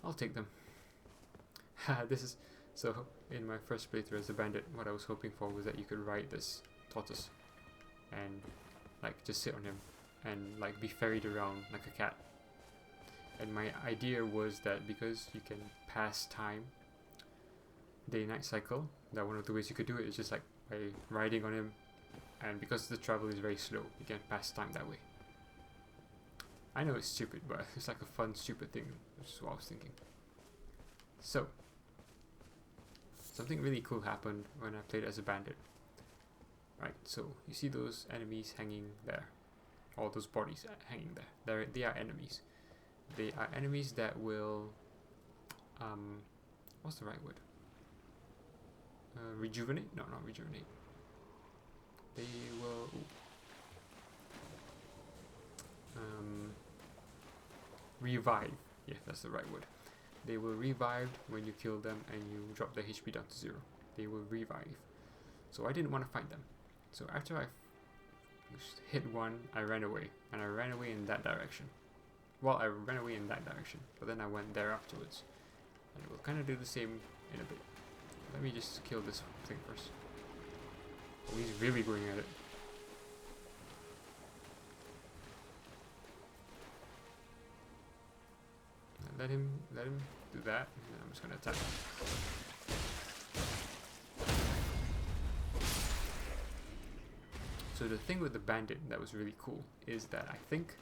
[SPEAKER 1] I'll take them. This is so in my first playthrough as a bandit, what I was hoping for was that you could ride this tortoise and like just sit on him and like be ferried around like a cat. And my idea was that because you can pass time, day-night cycle, that one of the ways you could do it is just like by riding on him, and because the travel is very slow, you can pass time that way. I know it's stupid, but it's like a fun, stupid thing, which is what I was thinking. So, something really cool happened when I played as a bandit. Right, so you see those enemies hanging there, all those bodies hanging there. They are enemies. They are enemies that will, what's the right word? Rejuvenate? No, not rejuvenate. They will. Revive. Yeah, that's the right word. They will revive when you kill them and you drop their HP down to 0. They will revive. So I didn't want to fight them. So after I hit one, I ran away. And I ran away in that direction. Well, I ran away in that direction. But then I went there afterwards. And we'll kind of do the same in a bit. Let me just kill this thing first. Oh, he's really going at it. Let him do that, and then I'm just gonna attack him. So the thing with the bandit that was really cool is that I think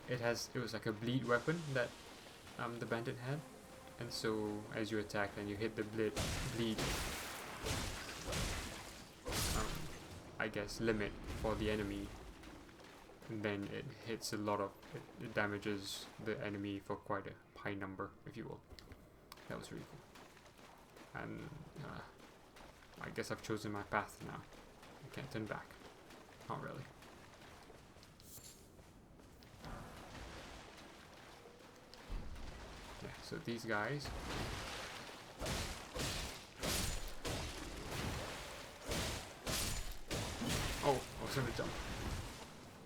[SPEAKER 1] it was like a bleed weapon that the bandit had, and so as you attack and you hit the bleed I guess limit for the enemy, and then it hits a lot of it damages the enemy for quite a high number, if you will. That was really cool. And I guess I've chosen my path now. I can't turn back. Not really. Yeah, so these guys. Oh, I was gonna jump.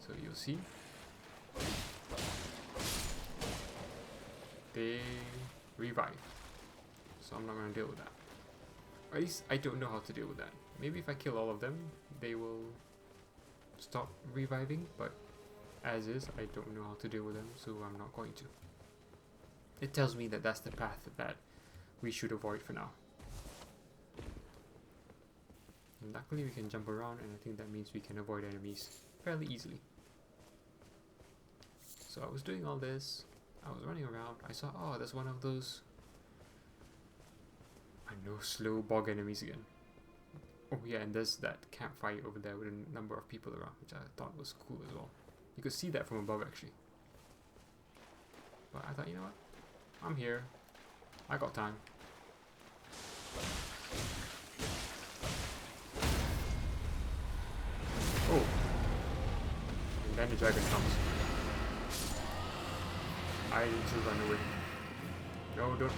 [SPEAKER 1] So you'll see, they revive. So I'm not going to deal with that. Or at least I don't know how to deal with that. Maybe if I kill all of them, they will stop reviving. But as is, I don't know how to deal with them, so I'm not going to. It tells me that that's the path that we should avoid for now. And luckily we can jump around, and I think that means we can avoid enemies fairly easily. So I was doing all this, I was running around, I saw, oh, there's one of those, I know, slow bog enemies again. Oh yeah, and there's that campfire over there with a number of people around, which I thought was cool as well. You could see that from above actually. But I thought, you know what, I'm here, I got time. Oh, and then the dragon comes. I need to run away. No, don't.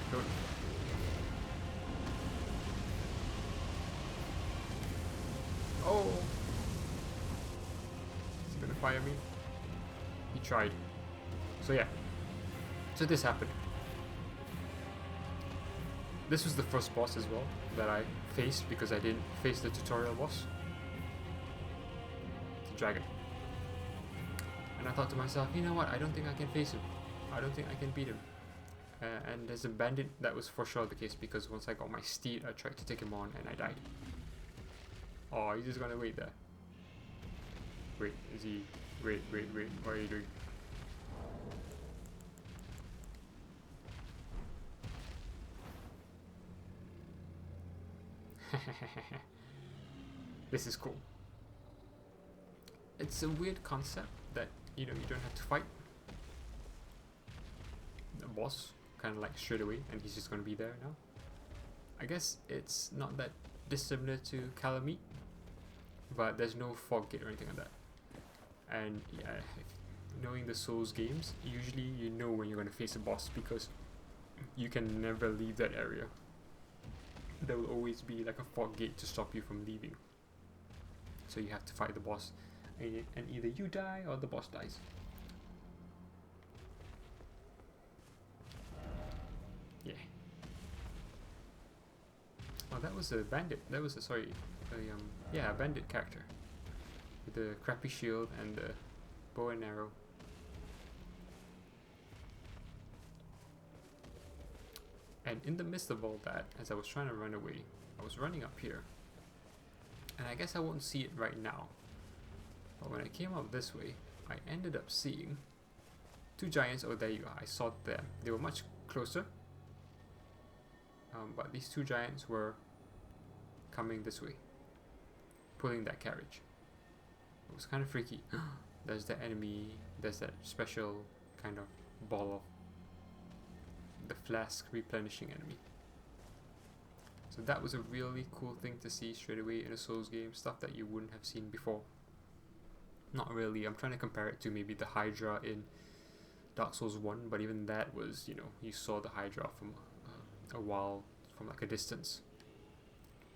[SPEAKER 1] Oh! Is he gonna fire me? He tried. So yeah. So this happened. This was the first boss as well that I faced because I didn't face the tutorial boss. The dragon. And I thought to myself, you know what, I don't think I can face him. I don't think I can beat him. And as a bandit, that was for sure the case, because once I got my steed, I tried to take him on and I died. Oh, he's just gonna wait there. Wait, is he... Wait, what are you doing? This is cool. It's a weird concept that, you know, you don't have to fight the boss kind of like straight away and he's just going to be there now. I guess it's not that dissimilar to Calamite, but there's no fog gate or anything like that. And yeah, knowing the Souls games, usually you know when you're going to face a boss because you can never leave that area. There will always be like a fog gate to stop you from leaving. So you have to fight the boss, and either you die or the boss dies. Yeah. Oh, that was a bandit. That was a, sorry, yeah, a bandit character with the crappy shield and the bow and arrow. And in the midst of all that, as I was trying to run away, I was running up here. And I guess I won't see it right now. But when I came up this way, I ended up seeing two giants. Oh, there you are. I saw them. They were much closer. But these two giants were coming this way, pulling that carriage. It was kind of freaky. There's the enemy. There's that special kind of ball of the Flask replenishing enemy. So that was a really cool thing to see straight away in a Souls game, stuff that you wouldn't have seen before. Not really. I'm trying to compare it to maybe the Hydra in Dark Souls 1, but even that was, you know, you saw the Hydra from a while, from like a distance.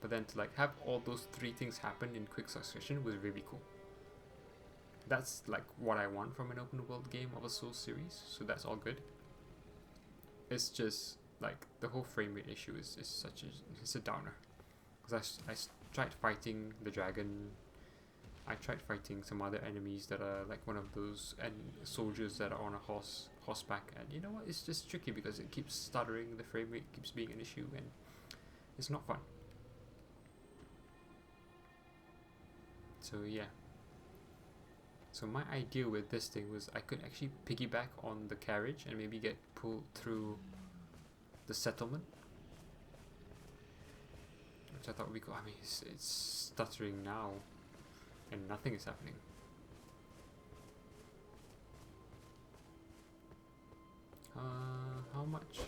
[SPEAKER 1] But then to like have all those three things happen in quick succession was really cool. That's like what I want from an open world game of a Souls series, so that's all good. It's just like the whole frame rate issue is such a downer. Because I tried fighting the dragon, I tried fighting some other enemies that are like one of those soldiers that are on a horseback, and you know what, it's just tricky because it keeps stuttering, the frame rate keeps being an issue, and it's not fun. So yeah. So my idea with this thing was I could actually piggyback on the carriage and maybe get pulled through the settlement, which I thought would be cool. I mean, it's stuttering now and nothing is happening. How much?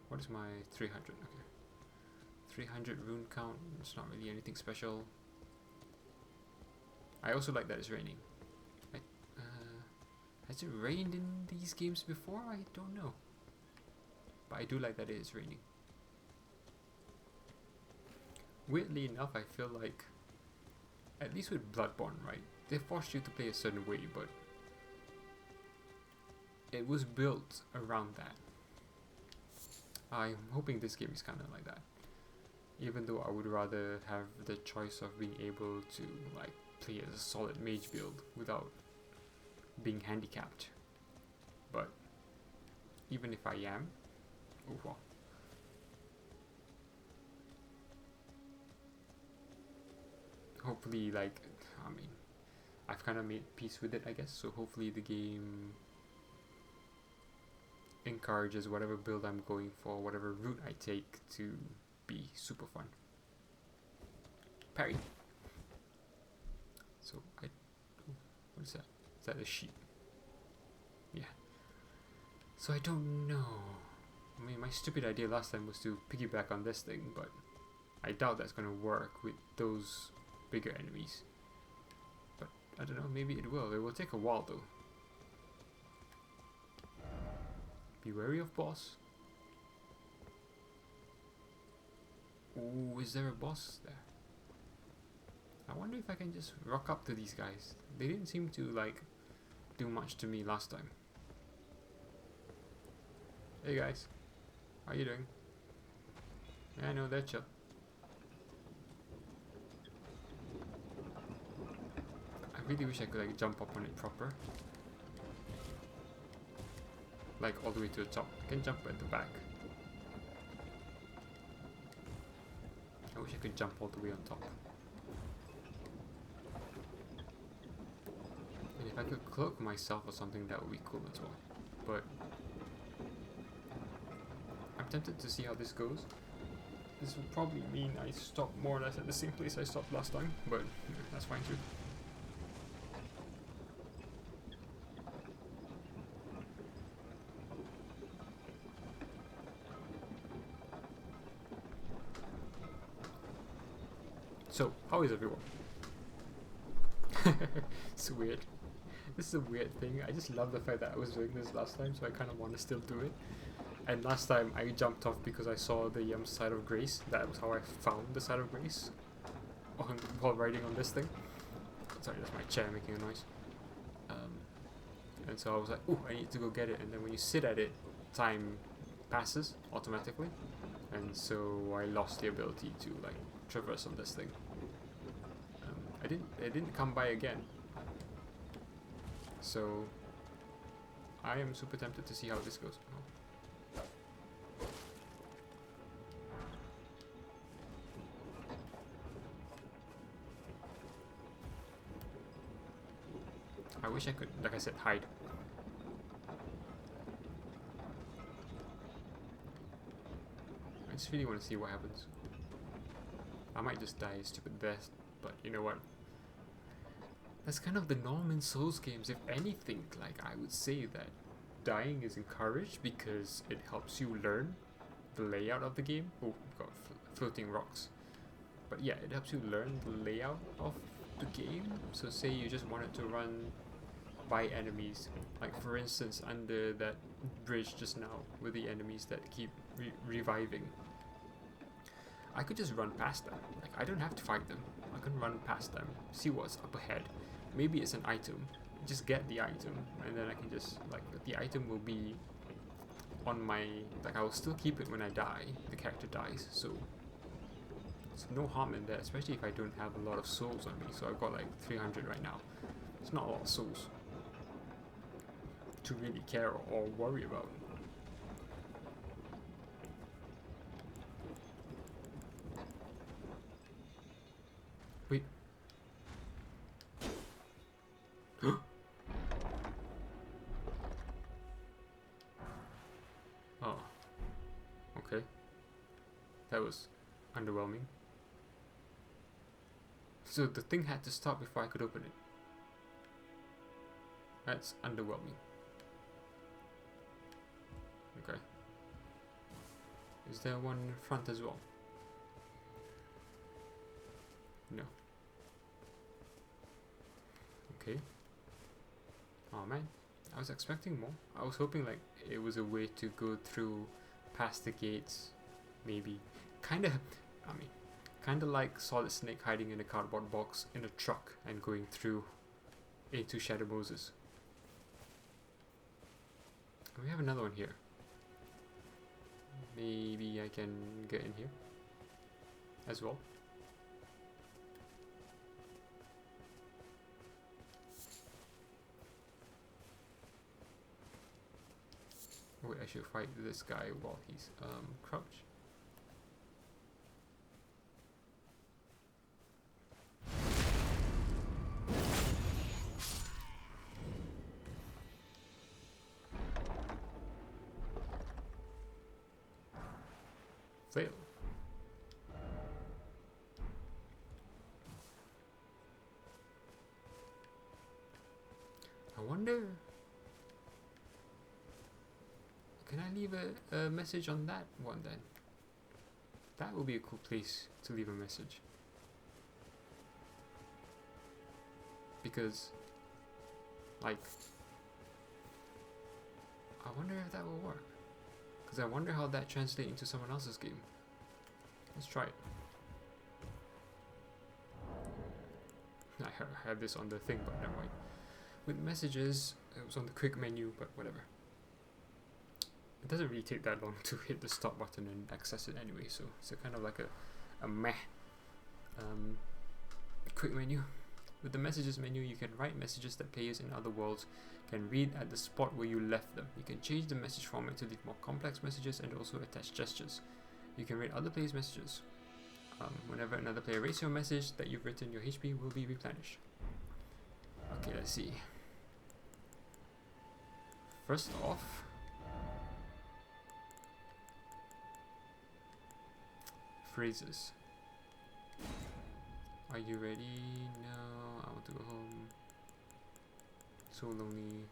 [SPEAKER 1] What is my 300? Okay, 300 rune count. It's not really anything special. I also like that it's raining. Has it rained in these games before? I don't know. But I do like that it is raining. Weirdly enough, I feel like, at least with Bloodborne, right? They forced you to play a certain way, but it was built around that. I'm hoping this game is kind of like that. Even though I would rather have the choice of being able to like play as a solid mage build without being handicapped. But even if I am, oh well. Hopefully, like, I mean, I've kind of made peace with it, I guess, so hopefully the game encourages whatever build I'm going for, whatever route I take, to be super fun. Parry. So what is that? Is that a sheep? Yeah. So I don't know. I mean, my stupid idea last time was to piggyback on this thing, but I doubt that's gonna work with those bigger enemies. But I don't know, maybe it will. It will take a while though. Be wary of boss. Ooh, is there a boss there? I wonder if I can just rock up to these guys. They didn't seem to like do much to me last time. Hey guys, how you doing? Yeah, I know, they're chill. I really wish I could like jump up on it proper. Like all the way to the top. I can jump at the back. I wish I could jump all the way on top. And if I could cloak myself or something, that would be cool as well. But I'm tempted to see how this goes. This will probably mean I stop more or less at the same place I stopped last time, but that's fine too. So, how is everyone? It's weird. This is a weird thing. I just love the fact that I was doing this last time, so I kind of want to still do it. And last time I jumped off because I saw the side of grace. That was how I found the side of grace while riding on this thing. Sorry, that's my chair making a noise. And so I was like, oh, I need to go get it. And then when you sit at it, time passes automatically. And so I lost the ability to like traverse on this thing. It didn't come by again. So I am super tempted to see how this goes. Oh. I wish I could, like I said, hide. just really want to see what happens. I might just die a stupid death, but you know what? That's kind of the norm in Souls games. If anything, like I would say that dying is encouraged because it helps you learn the layout of the game. Oh, we've got floating rocks. But yeah, it helps you learn the layout of the game. So say you just wanted to run by enemies, like for instance under that bridge just now with the enemies that keep reviving. I could just run past them. Like I don't have to fight them. I can run past them, see what's up ahead. Maybe it's an item. Just get the item, and then I can just like the item will be on my like I will still keep it when I die. The character dies, so it's no harm in that. Especially if I don't have a lot of souls on me. So I've got like 300 right now. It's not a lot of souls to really care or worry about. Wait. Oh. Okay. That was underwhelming. So the thing had to stop before I could open it. That's underwhelming. Okay. Is there one in front as well? No. Okay. Oh man, I was expecting more. I was hoping like it was a way to go through past the gates, maybe. Kinda like Solid Snake hiding in a cardboard box in a truck and going through into Shadow Moses. And we have another one here. Maybe I can get in here as well. Wait, I should fight this guy while he's crouched. Fail. I wonder, can I leave a message on that one then? That would be a cool place to leave a message. Because, like, I wonder if that will work. Because I wonder how that translates into someone else's game. Let's try it. I had this on the thing, but never mind. With messages, it was on the quick menu, but whatever. It doesn't really take that long to hit the stop button and access it anyway, so it's a kind of like a meh quick menu. With the messages menu, you can write messages that players in other worlds can read at the spot where you left them. You can change the message format to leave more complex messages and also attach gestures. You can read other players' messages. Whenever another player reads your message that you've written, your HP will be replenished. Okay, let's see. First off, phrases. Are you ready? No, I want to go home. So lonely.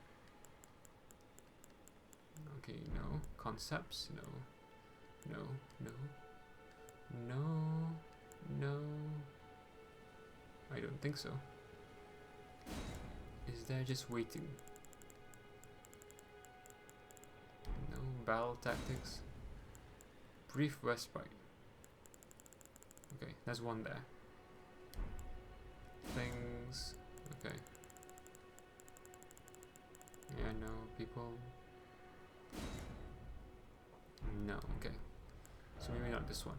[SPEAKER 1] Okay, no. Concepts? No. No, no. No, no. I don't think so. Is there just waiting? No. Battle tactics. Brief respite. Okay, there's one there. Things. Okay. Yeah, no, people. No, okay. So maybe not this one.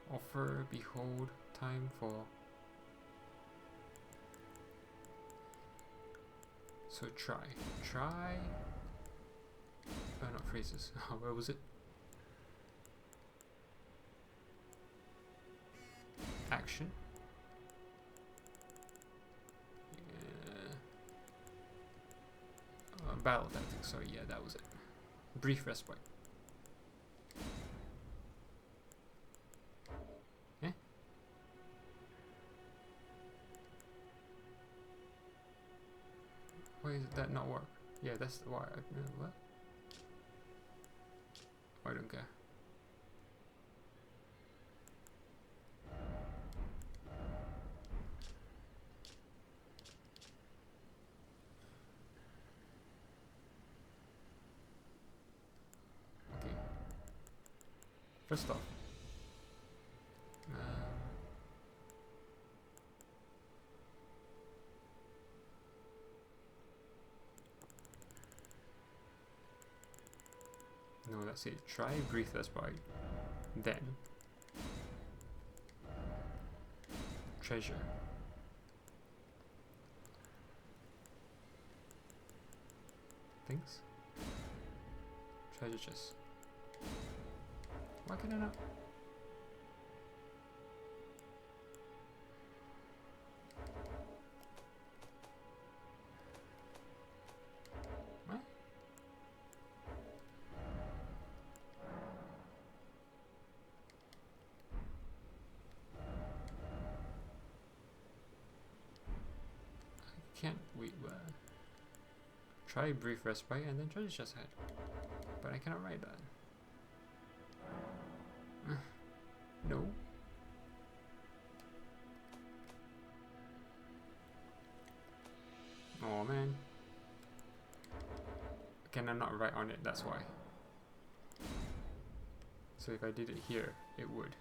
[SPEAKER 1] Offer, behold, time for. So try. Not phrases. Where was it? Action. battle tactics. Sorry, yeah, that was it. Brief respite. Eh? Why did that not work? Yeah, that's why. What? I don't care. Okay. First off, no, let's say try brief respite, then treasure. Things? Treasure chest. Why can I not? What? I can't wait. Try brief respite and then treasure chest head. But I cannot write that. No. Oh man. Can I not write on it? That's why. So if I did it here, it would.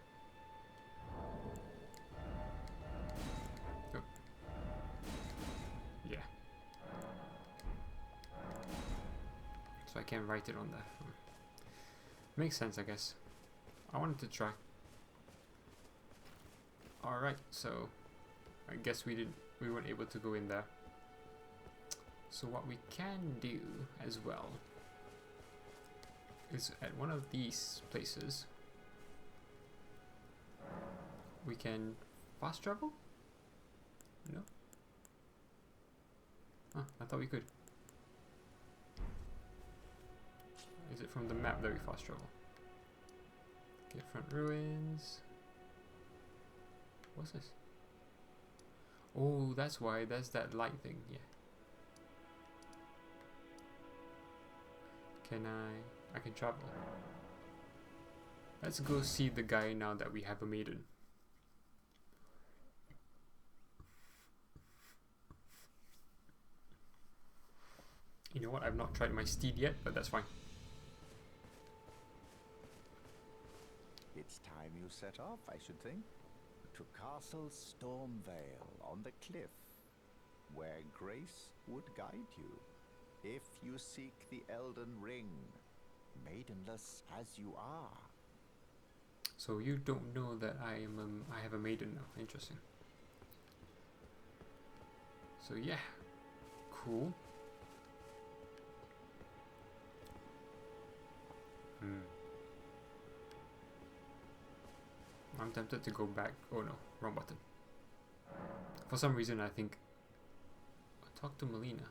[SPEAKER 1] Oh. Yeah. So I can't write it on there. Makes sense, I guess. I wanted to try. Alright, so I guess we weren't able to go in there. So what we can do as well is at one of these places we can fast travel? No? Huh, I thought we could. Is it from the map that we fast travel? Okay, front ruins. What's this? Oh, that's why. That's that light thing. Yeah. Can I can travel. Let's go see the guy now that we have a maiden. You know what? I've not tried my steed yet, but that's fine.
[SPEAKER 4] It's time you set off, I should think. To Castle Stormville on the cliff, where grace would guide you, if you seek the Elden Ring, maidenless as you are.
[SPEAKER 1] So you don't know that I have a maiden now. Interesting. So yeah, cool. I'm tempted to go back. Oh no, wrong button. For some reason I think talk to Melina.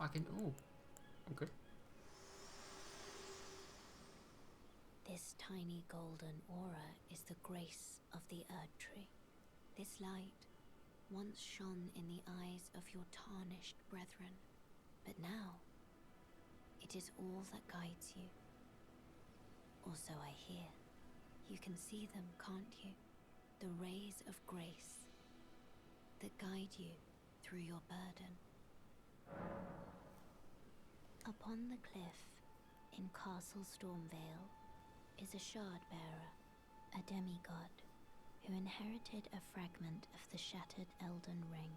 [SPEAKER 1] I can. Oh, okay.
[SPEAKER 3] This tiny golden aura is the grace of the Erd Tree. This light once shone in the eyes of your tarnished brethren, but now it is all that guides you. Or so I hear. You can see them, can't you? The rays of grace that guide you through your burden. Upon the cliff in Castle Stormville is a shard bearer, a demigod, who inherited a fragment of the shattered Elden Ring.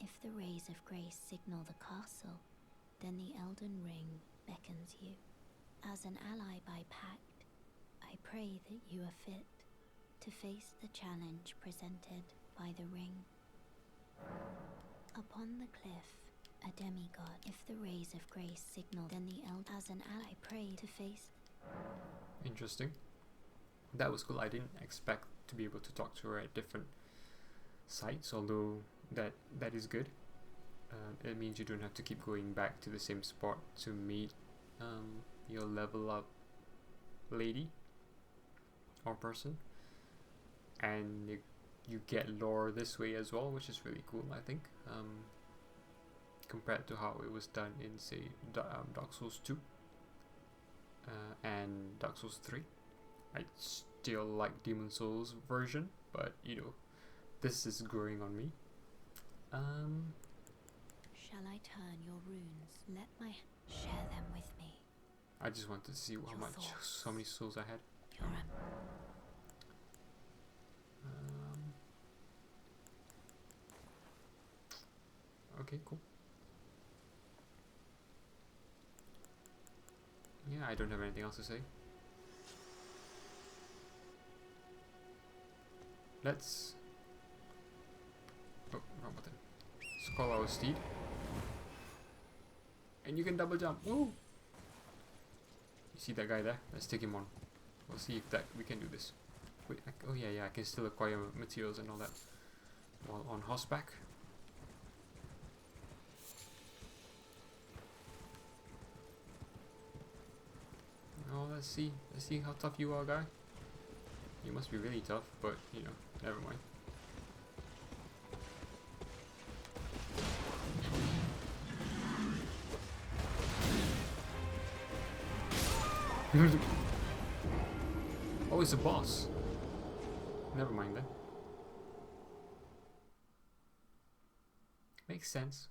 [SPEAKER 3] If the rays of grace signal the castle, then the Elden Ring beckons you. As an ally by pact, I pray that you are fit to face the challenge presented by the ring. Upon the cliff, a demigod. If the rays of grace signal, then the Elden. As an ally, pray to face.
[SPEAKER 1] Interesting. That was cool. I didn't expect to be able to talk to her at different sites, although that is good. It means you don't have to keep going back to the same spot to meet your level up lady or person, and you get lore this way as well, which is really cool, I think, compared to how it was done in, say, Dark Souls 2 and Dark Souls 3. I still like Demon Souls version, but you know, this is growing on me.
[SPEAKER 3] Shall I turn your runes? Let my share them with me.
[SPEAKER 1] I just wanted to see how many souls I had.
[SPEAKER 3] Your
[SPEAKER 1] Okay, cool. Yeah, I don't have anything else to say. Let's... Oh, wrong button. Let's call our steed. And you can double jump. Woo! You see that guy there? Let's take him on. We'll see if we can do this. Wait, oh yeah, I can still acquire materials and all that while on horseback. Oh, let's see how tough you are, guy. You must be really tough, but you know, never mind. Oh, it's a boss. Never mind then. Makes sense.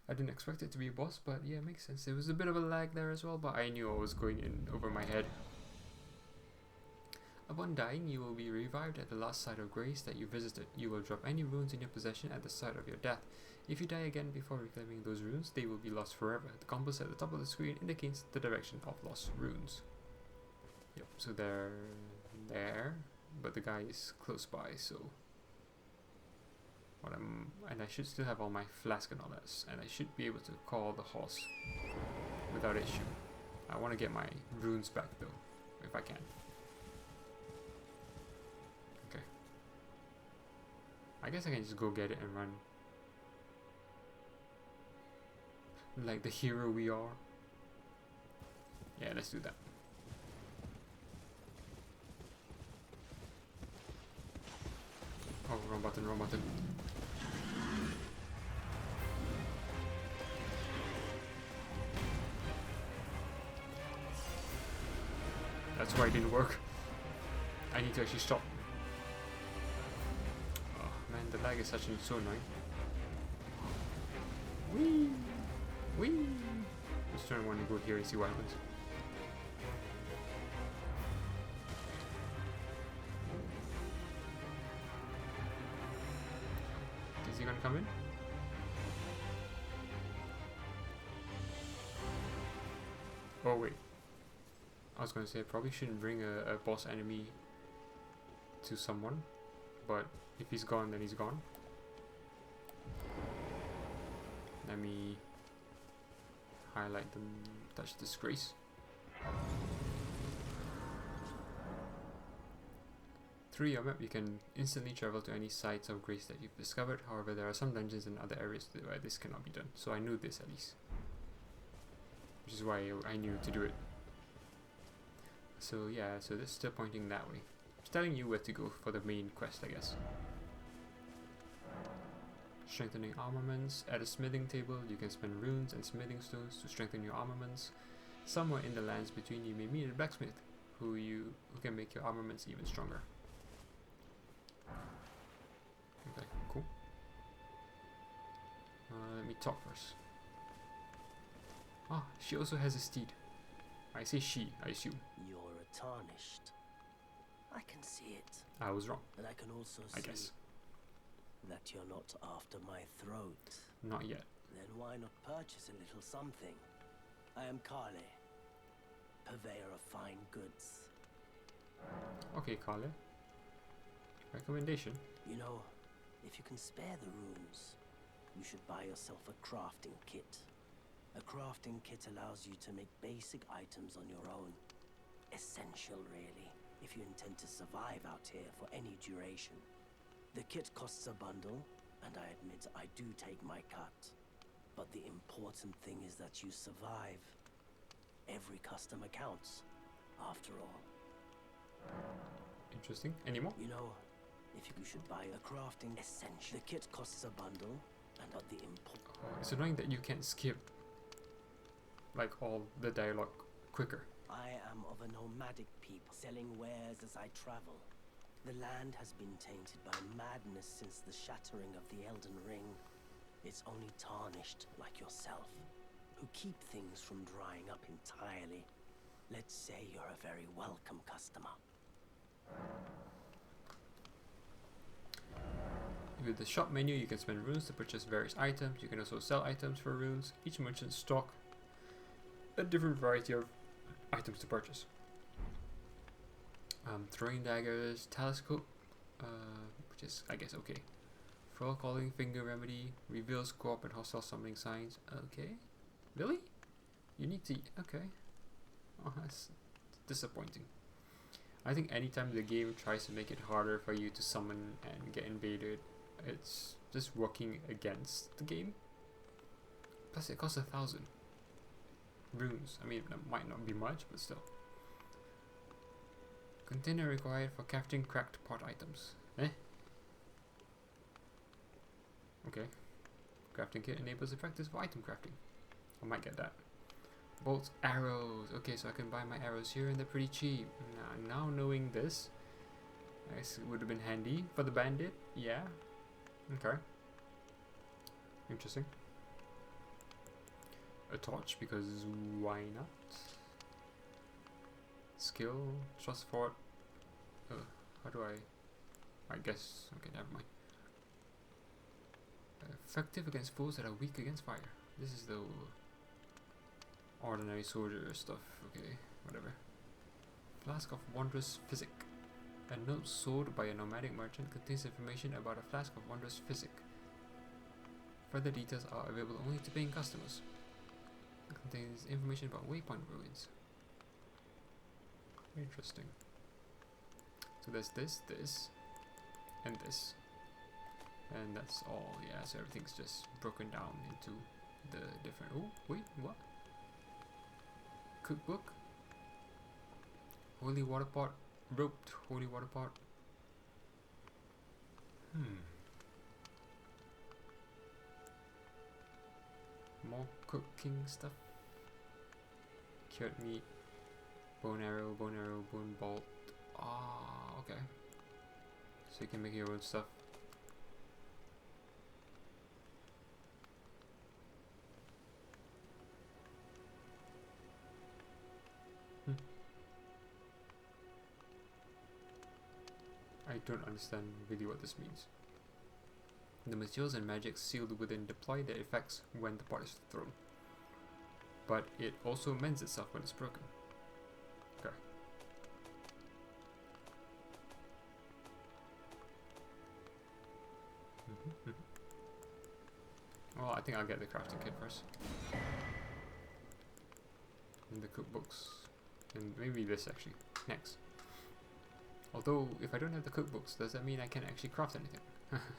[SPEAKER 1] I didn't expect it to be a boss, but yeah, it makes sense. There was a bit of a lag there as well, but I knew I was going in over my head. Upon dying, you will be revived at the last site of grace that you visited. You will drop any runes in your possession at the site of your death. If you die again before reclaiming those runes, they will be lost forever. The compass at the top of the screen indicates the direction of lost runes. Yep, so they're there, but the guy is close by, so... And I should still have all my flask and all that, and I should be able to call the horse without issue. I want to get my runes back though, if I can. Okay. I guess I can just go get it and run. Like the hero we are. Yeah, let's do that. Oh, wrong button, wrong button. That's why it didn't work. I need to actually stop. Oh man, the lag is so annoying. Whee! Whee! Let's turn one and go here and see what happens. Is he gonna come in? Oh wait. I was gonna say I probably shouldn't bring a boss enemy to someone, but if he's gone, then he's gone. Let me highlight them, touch disgrace. Through your map, you can instantly travel to any sites of grace that you've discovered. However, there are some dungeons and other areas where this cannot be done. So I knew this at least, which is why I knew to do it. So yeah, so this is still pointing that way. It's telling you where to go for the main quest, I guess. Strengthening armaments. At a smithing table, you can spend runes and smithing stones to strengthen your armaments. Somewhere in the lands between, you may meet a blacksmith who can make your armaments even stronger. Okay, cool. Let me talk first. Ah, she also has a steed. I say she, I assume.
[SPEAKER 5] You're a tarnished. I can see it.
[SPEAKER 1] I was wrong.
[SPEAKER 5] And I can also
[SPEAKER 1] I
[SPEAKER 5] see
[SPEAKER 1] guess.
[SPEAKER 5] that you're not after my throat.
[SPEAKER 1] Not yet.
[SPEAKER 5] Then why not purchase a little something? I am Kale, purveyor of fine goods.
[SPEAKER 1] Okay, Kale. Recommendation.
[SPEAKER 5] You know, if you can spare the runes, you should buy yourself a crafting kit. A crafting kit allows you to make basic items on your own. Essential, really, if you intend to survive out here for any duration. The kit costs a bundle, and I admit I do take my cut. But the important thing is that you survive. Every customer counts, after all.
[SPEAKER 1] Interesting. Any more?
[SPEAKER 5] You know, if you should buy a crafting essential, the kit costs a bundle, and but the
[SPEAKER 1] Oh, it's annoying that you can't skip like all the dialogue quicker.
[SPEAKER 5] I am of a nomadic people, selling wares as I travel. The land has been tainted by madness since the shattering of the Elden Ring. It's only tarnished like yourself, who keep things from drying up entirely. Let's say you're a very welcome customer.
[SPEAKER 1] With the shop menu, you can spend runes to purchase various items. You can also sell items for runes. Each merchant stock a different variety of items to purchase. Throwing daggers, telescope, which is, I guess, okay. Frog calling, finger remedy, reveals co-op and hostile summoning signs. Okay. Really? You need to... Okay. Oh, that's disappointing. I think anytime the game tries to make it harder for you to summon and get invaded, it's just working against the game. Plus it costs 1,000 runes. I mean, that might not be much, but still. Container required for crafting cracked pot items. Okay. Crafting kit enables the practice of item crafting. I might get that. Bolts, arrows. Okay, so I can buy my arrows here and they're pretty cheap. Now knowing this, I guess it would have been handy for the bandit. Yeah. Okay. Interesting. A torch, because why not? Skill, trust fort. How do I guess, okay, never mind. Effective against foes that are weak against fire. This is the ordinary soldier stuff. Okay, whatever. Flask of wondrous physic. A note sold by a nomadic merchant contains information about a flask of wondrous physic. Further details are available only to paying customers. It contains information about waypoint ruins. Interesting. So there's this, and this. And that's all, yeah, so everything's just broken down into the different... Oh, wait, what? Cookbook? Holy water pot. Roped holy water pot. More cooking stuff. Cured meat. Bone arrow, bone bolt. Ah, okay. So you can make your own stuff. I don't understand really what this means. The materials and magic sealed within deploy their effects when the pot is thrown. But it also mends itself when it's broken. Okay. Well, I think I'll get the crafting kit first. And the cookbooks. And maybe this actually. Next. Although, if I don't have the cookbooks, does that mean I can't actually craft anything?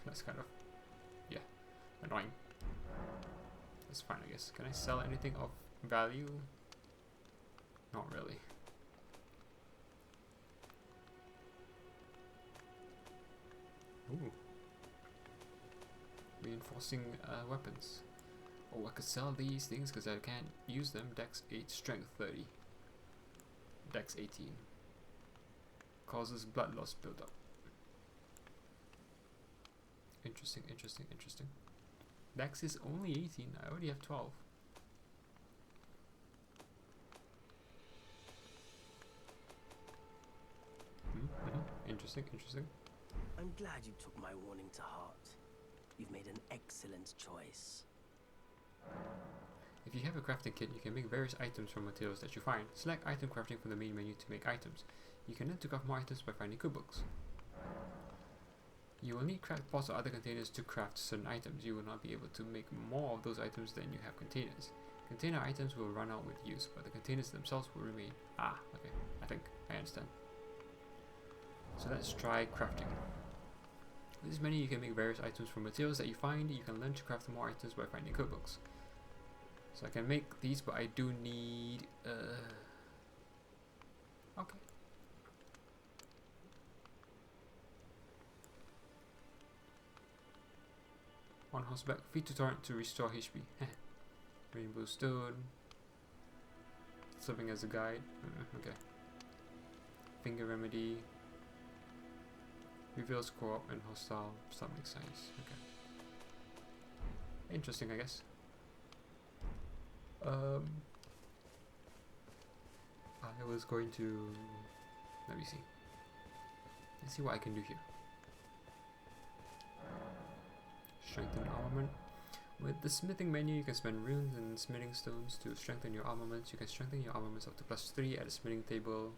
[SPEAKER 1] That's kind of, yeah, annoying. That's fine, I guess. Can I sell anything of value? Not really. Ooh. Reinforcing weapons. Oh, I could sell these things because I can't use them. Dex 8, Strength 30. Dex 18. Causes blood loss buildup. Interesting, interesting, interesting. Dex is only 18. I already have 12. Interesting, interesting.
[SPEAKER 5] I'm glad you took my warning to heart. You've made an excellent choice.
[SPEAKER 1] If you have a crafting kit, you can make various items from materials that you find. Select item crafting from the main menu to make items. You can then craft more items by finding cookbooks. You will need cracked pots or other containers to craft certain items. You will not be able to make more of those items than you have containers. Container items will run out with use, but the containers themselves will remain. Ah, okay. I think I understand. So let's try crafting. With this menu, you can make various items from materials that you find. You can learn to craft more items by finding cookbooks. So I can make these, but I do need... okay. On horseback, feed to torrent to restore HP. Rainbow stone. Serving as a guide. Okay. Finger remedy. Reveals co-op and hostile stomach size. Okay. Interesting, I guess. I was going to... let me see. Let's see what I can do here. Strengthen armament. With the smithing menu, you can spend runes and smithing stones to strengthen your armaments. You can strengthen your armaments up to +3 at the smithing table.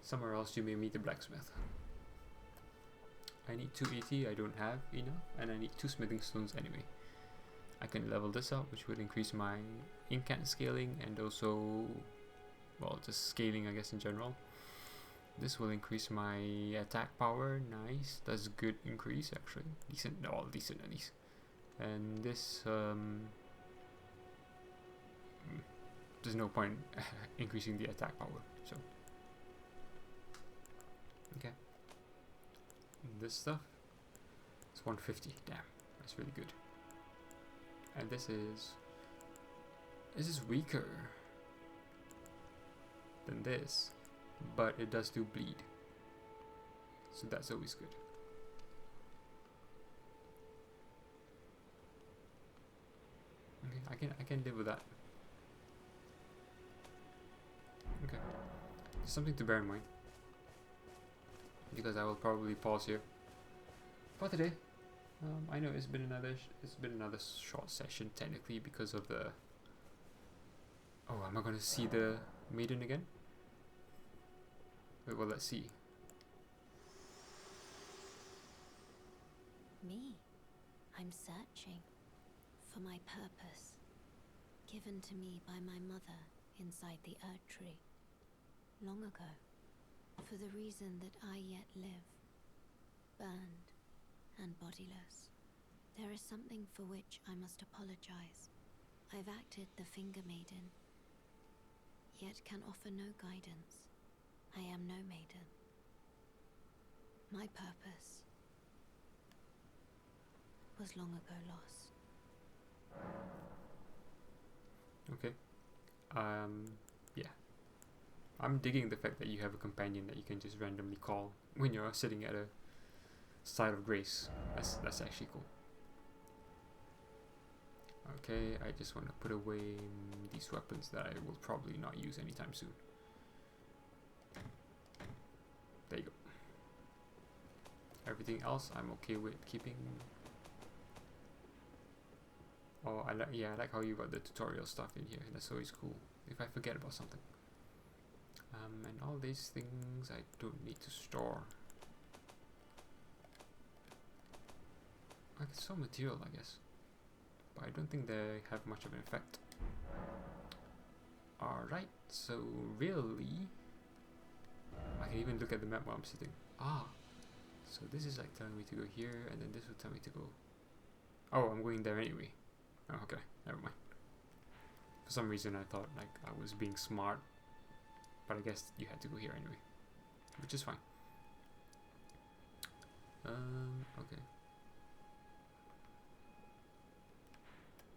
[SPEAKER 1] Somewhere else you may meet the blacksmith. I need 280, I don't have enough, and I need 2 smithing stones anyway. I can level this up, which would increase my incant scaling and also, well, just scaling I guess in general. This will increase my attack power, nice, that's a good increase actually, decent, no, decent at least. And this, there's no point increasing the attack power, so. Okay. This stuff, it's 150, damn, that's really good. And this is weaker than this, but it does do bleed, so that's always good. Okay, I can live with that. Okay, just something to bear in mind, because I will probably pause here for today. I know it's been another short session technically because of the... oh, am I gonna see the maiden again? Wait, well, let's see.
[SPEAKER 3] Me? I'm searching for my purpose, given to me by my mother inside the Earth Tree, long ago, for the reason that I yet live, burned and bodiless. There is something for which I must apologize. I've acted the Finger Maiden, yet can offer no guidance. I am no maiden. My purpose was long ago lost.
[SPEAKER 1] Okay. Yeah. I'm digging the fact that you have a companion that you can just randomly call when you're sitting at a site of grace. That's actually cool. Okay, I just want to put away these weapons that I will probably not use anytime soon. There you go. Everything else I'm okay with keeping. Oh, I like how you got the tutorial stuff in here. That's always cool. If I forget about something. And all these things I don't need to store. I can store material, I guess, but I don't think they have much of an effect. Alright, so really, I can even look at the map while I'm sitting. Ah, so this is like telling me to go here, and then this will tell me to go... oh, I'm going there anyway. Oh, okay, never mind. For some reason I thought like I was being smart, but I guess you had to go here anyway, which is fine. Okay.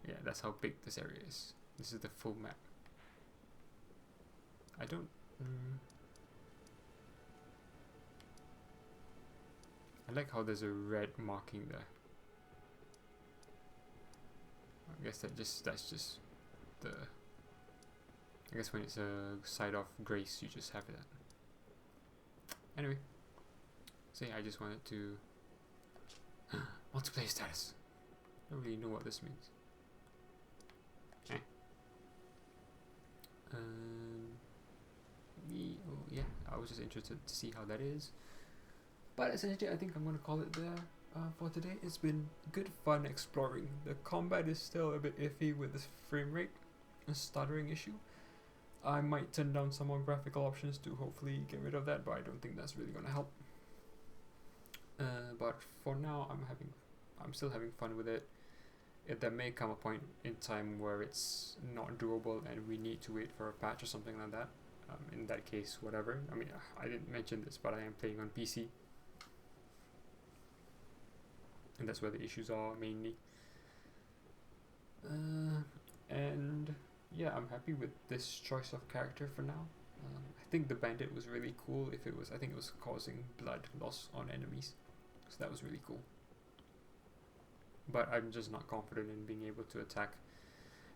[SPEAKER 1] Yeah, that's how big this area is. This is the full map. I don't... I like how there's a red marking there. I guess that's just the... I guess when it's a side of grace, you just have that. Anyway. So yeah, I just wanted to... multiplayer status. I don't really know what this means. Yeah, I was just interested to see how that is. But essentially, I think I'm going to call it there for today. It's been good fun exploring. The combat is still a bit iffy with this frame rate, a stuttering issue. I might turn down some more graphical options to hopefully get rid of that, but I don't think that's really going to help. But but for now I'm still having fun with it. There may come a point in time where it's not doable and we need to wait for a patch or something like that. In that case, whatever. I mean, I didn't mention this, but I am playing on PC, and that's where the issues are mainly. And yeah, I'm happy with this choice of character for now. I think the bandit was really cool. I think it was causing blood loss on enemies, so that was really cool. But I'm just not confident in being able to attack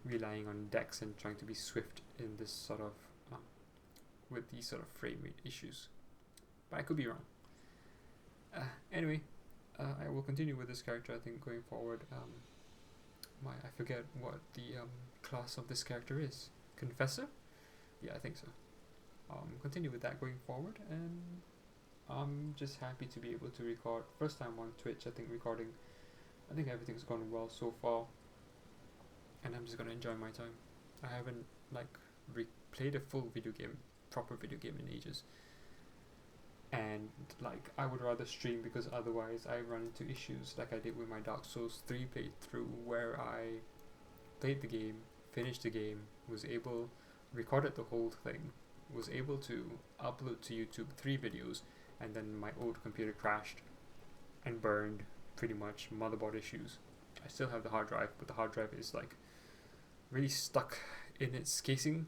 [SPEAKER 1] relying on dex and trying to be swift in this sort of with these sort of frame rate issues. But I could be wrong. Anyway, I will continue with this character, I think, going forward. I forget what the class of this character is. Confessor? Yeah, I think so. Continue with that going forward, and I'm just happy to be able to record. First time on Twitch, I think everything's gone well so far, and I'm just gonna enjoy my time. I haven't played a full proper video game in ages, and I would rather stream, because otherwise I run into issues like I did with my Dark Souls 3 playthrough, where I played the game, finished the game, recorded the whole thing, was able to upload to YouTube 3 videos, and then my old computer crashed and burned, pretty much, motherboard issues. I still have the hard drive, but the hard drive is really stuck in its casing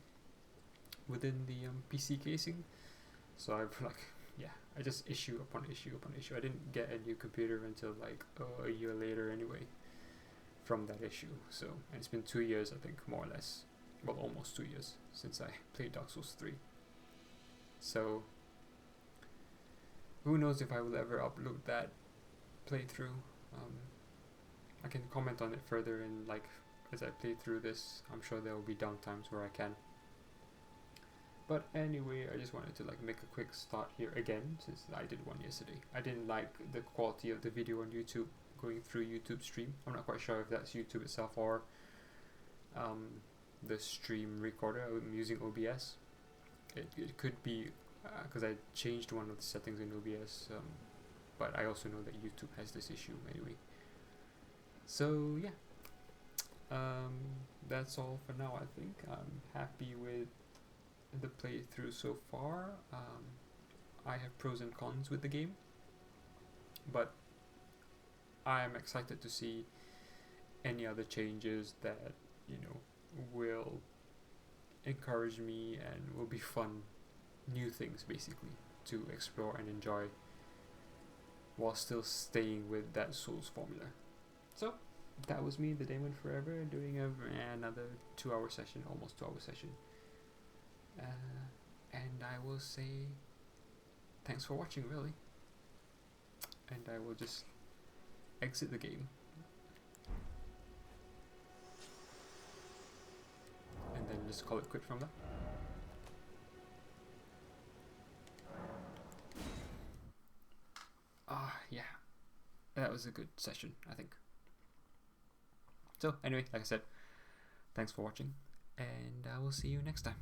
[SPEAKER 1] within the PC casing. So I just issue upon issue upon issue. I didn't get a new computer until a year later anyway from that issue. So, and it's been 2 years, I think, more or less. Well, almost 2 years since I played Dark Souls 3. So who knows if I will ever upload that playthrough. I can comment on it further as I play through this. I'm sure there will be downtimes where I can. But anyway, I just wanted to make a quick start here again, since I did one yesterday. I didn't like the quality of the video on YouTube going through YouTube stream. I'm not quite sure if that's YouTube itself or the stream recorder. I'm using OBS. It could be because I changed one of the settings in OBS, but I also know that YouTube has this issue anyway. So yeah, that's all for now. I think I'm happy with the playthrough so far. I have pros and cons with the game, but I am excited to see any other changes that will encourage me and will be fun, new things basically to explore and enjoy, while still staying with that Souls formula. So that was me, the Daemon Forever, doing another 2-hour session, almost 2-hour session. And I will say thanks for watching, really, and I will just exit the game and then just call it quit from there. Yeah, that was a good session, I think. So anyway, like I said, thanks for watching, and I will see you next time.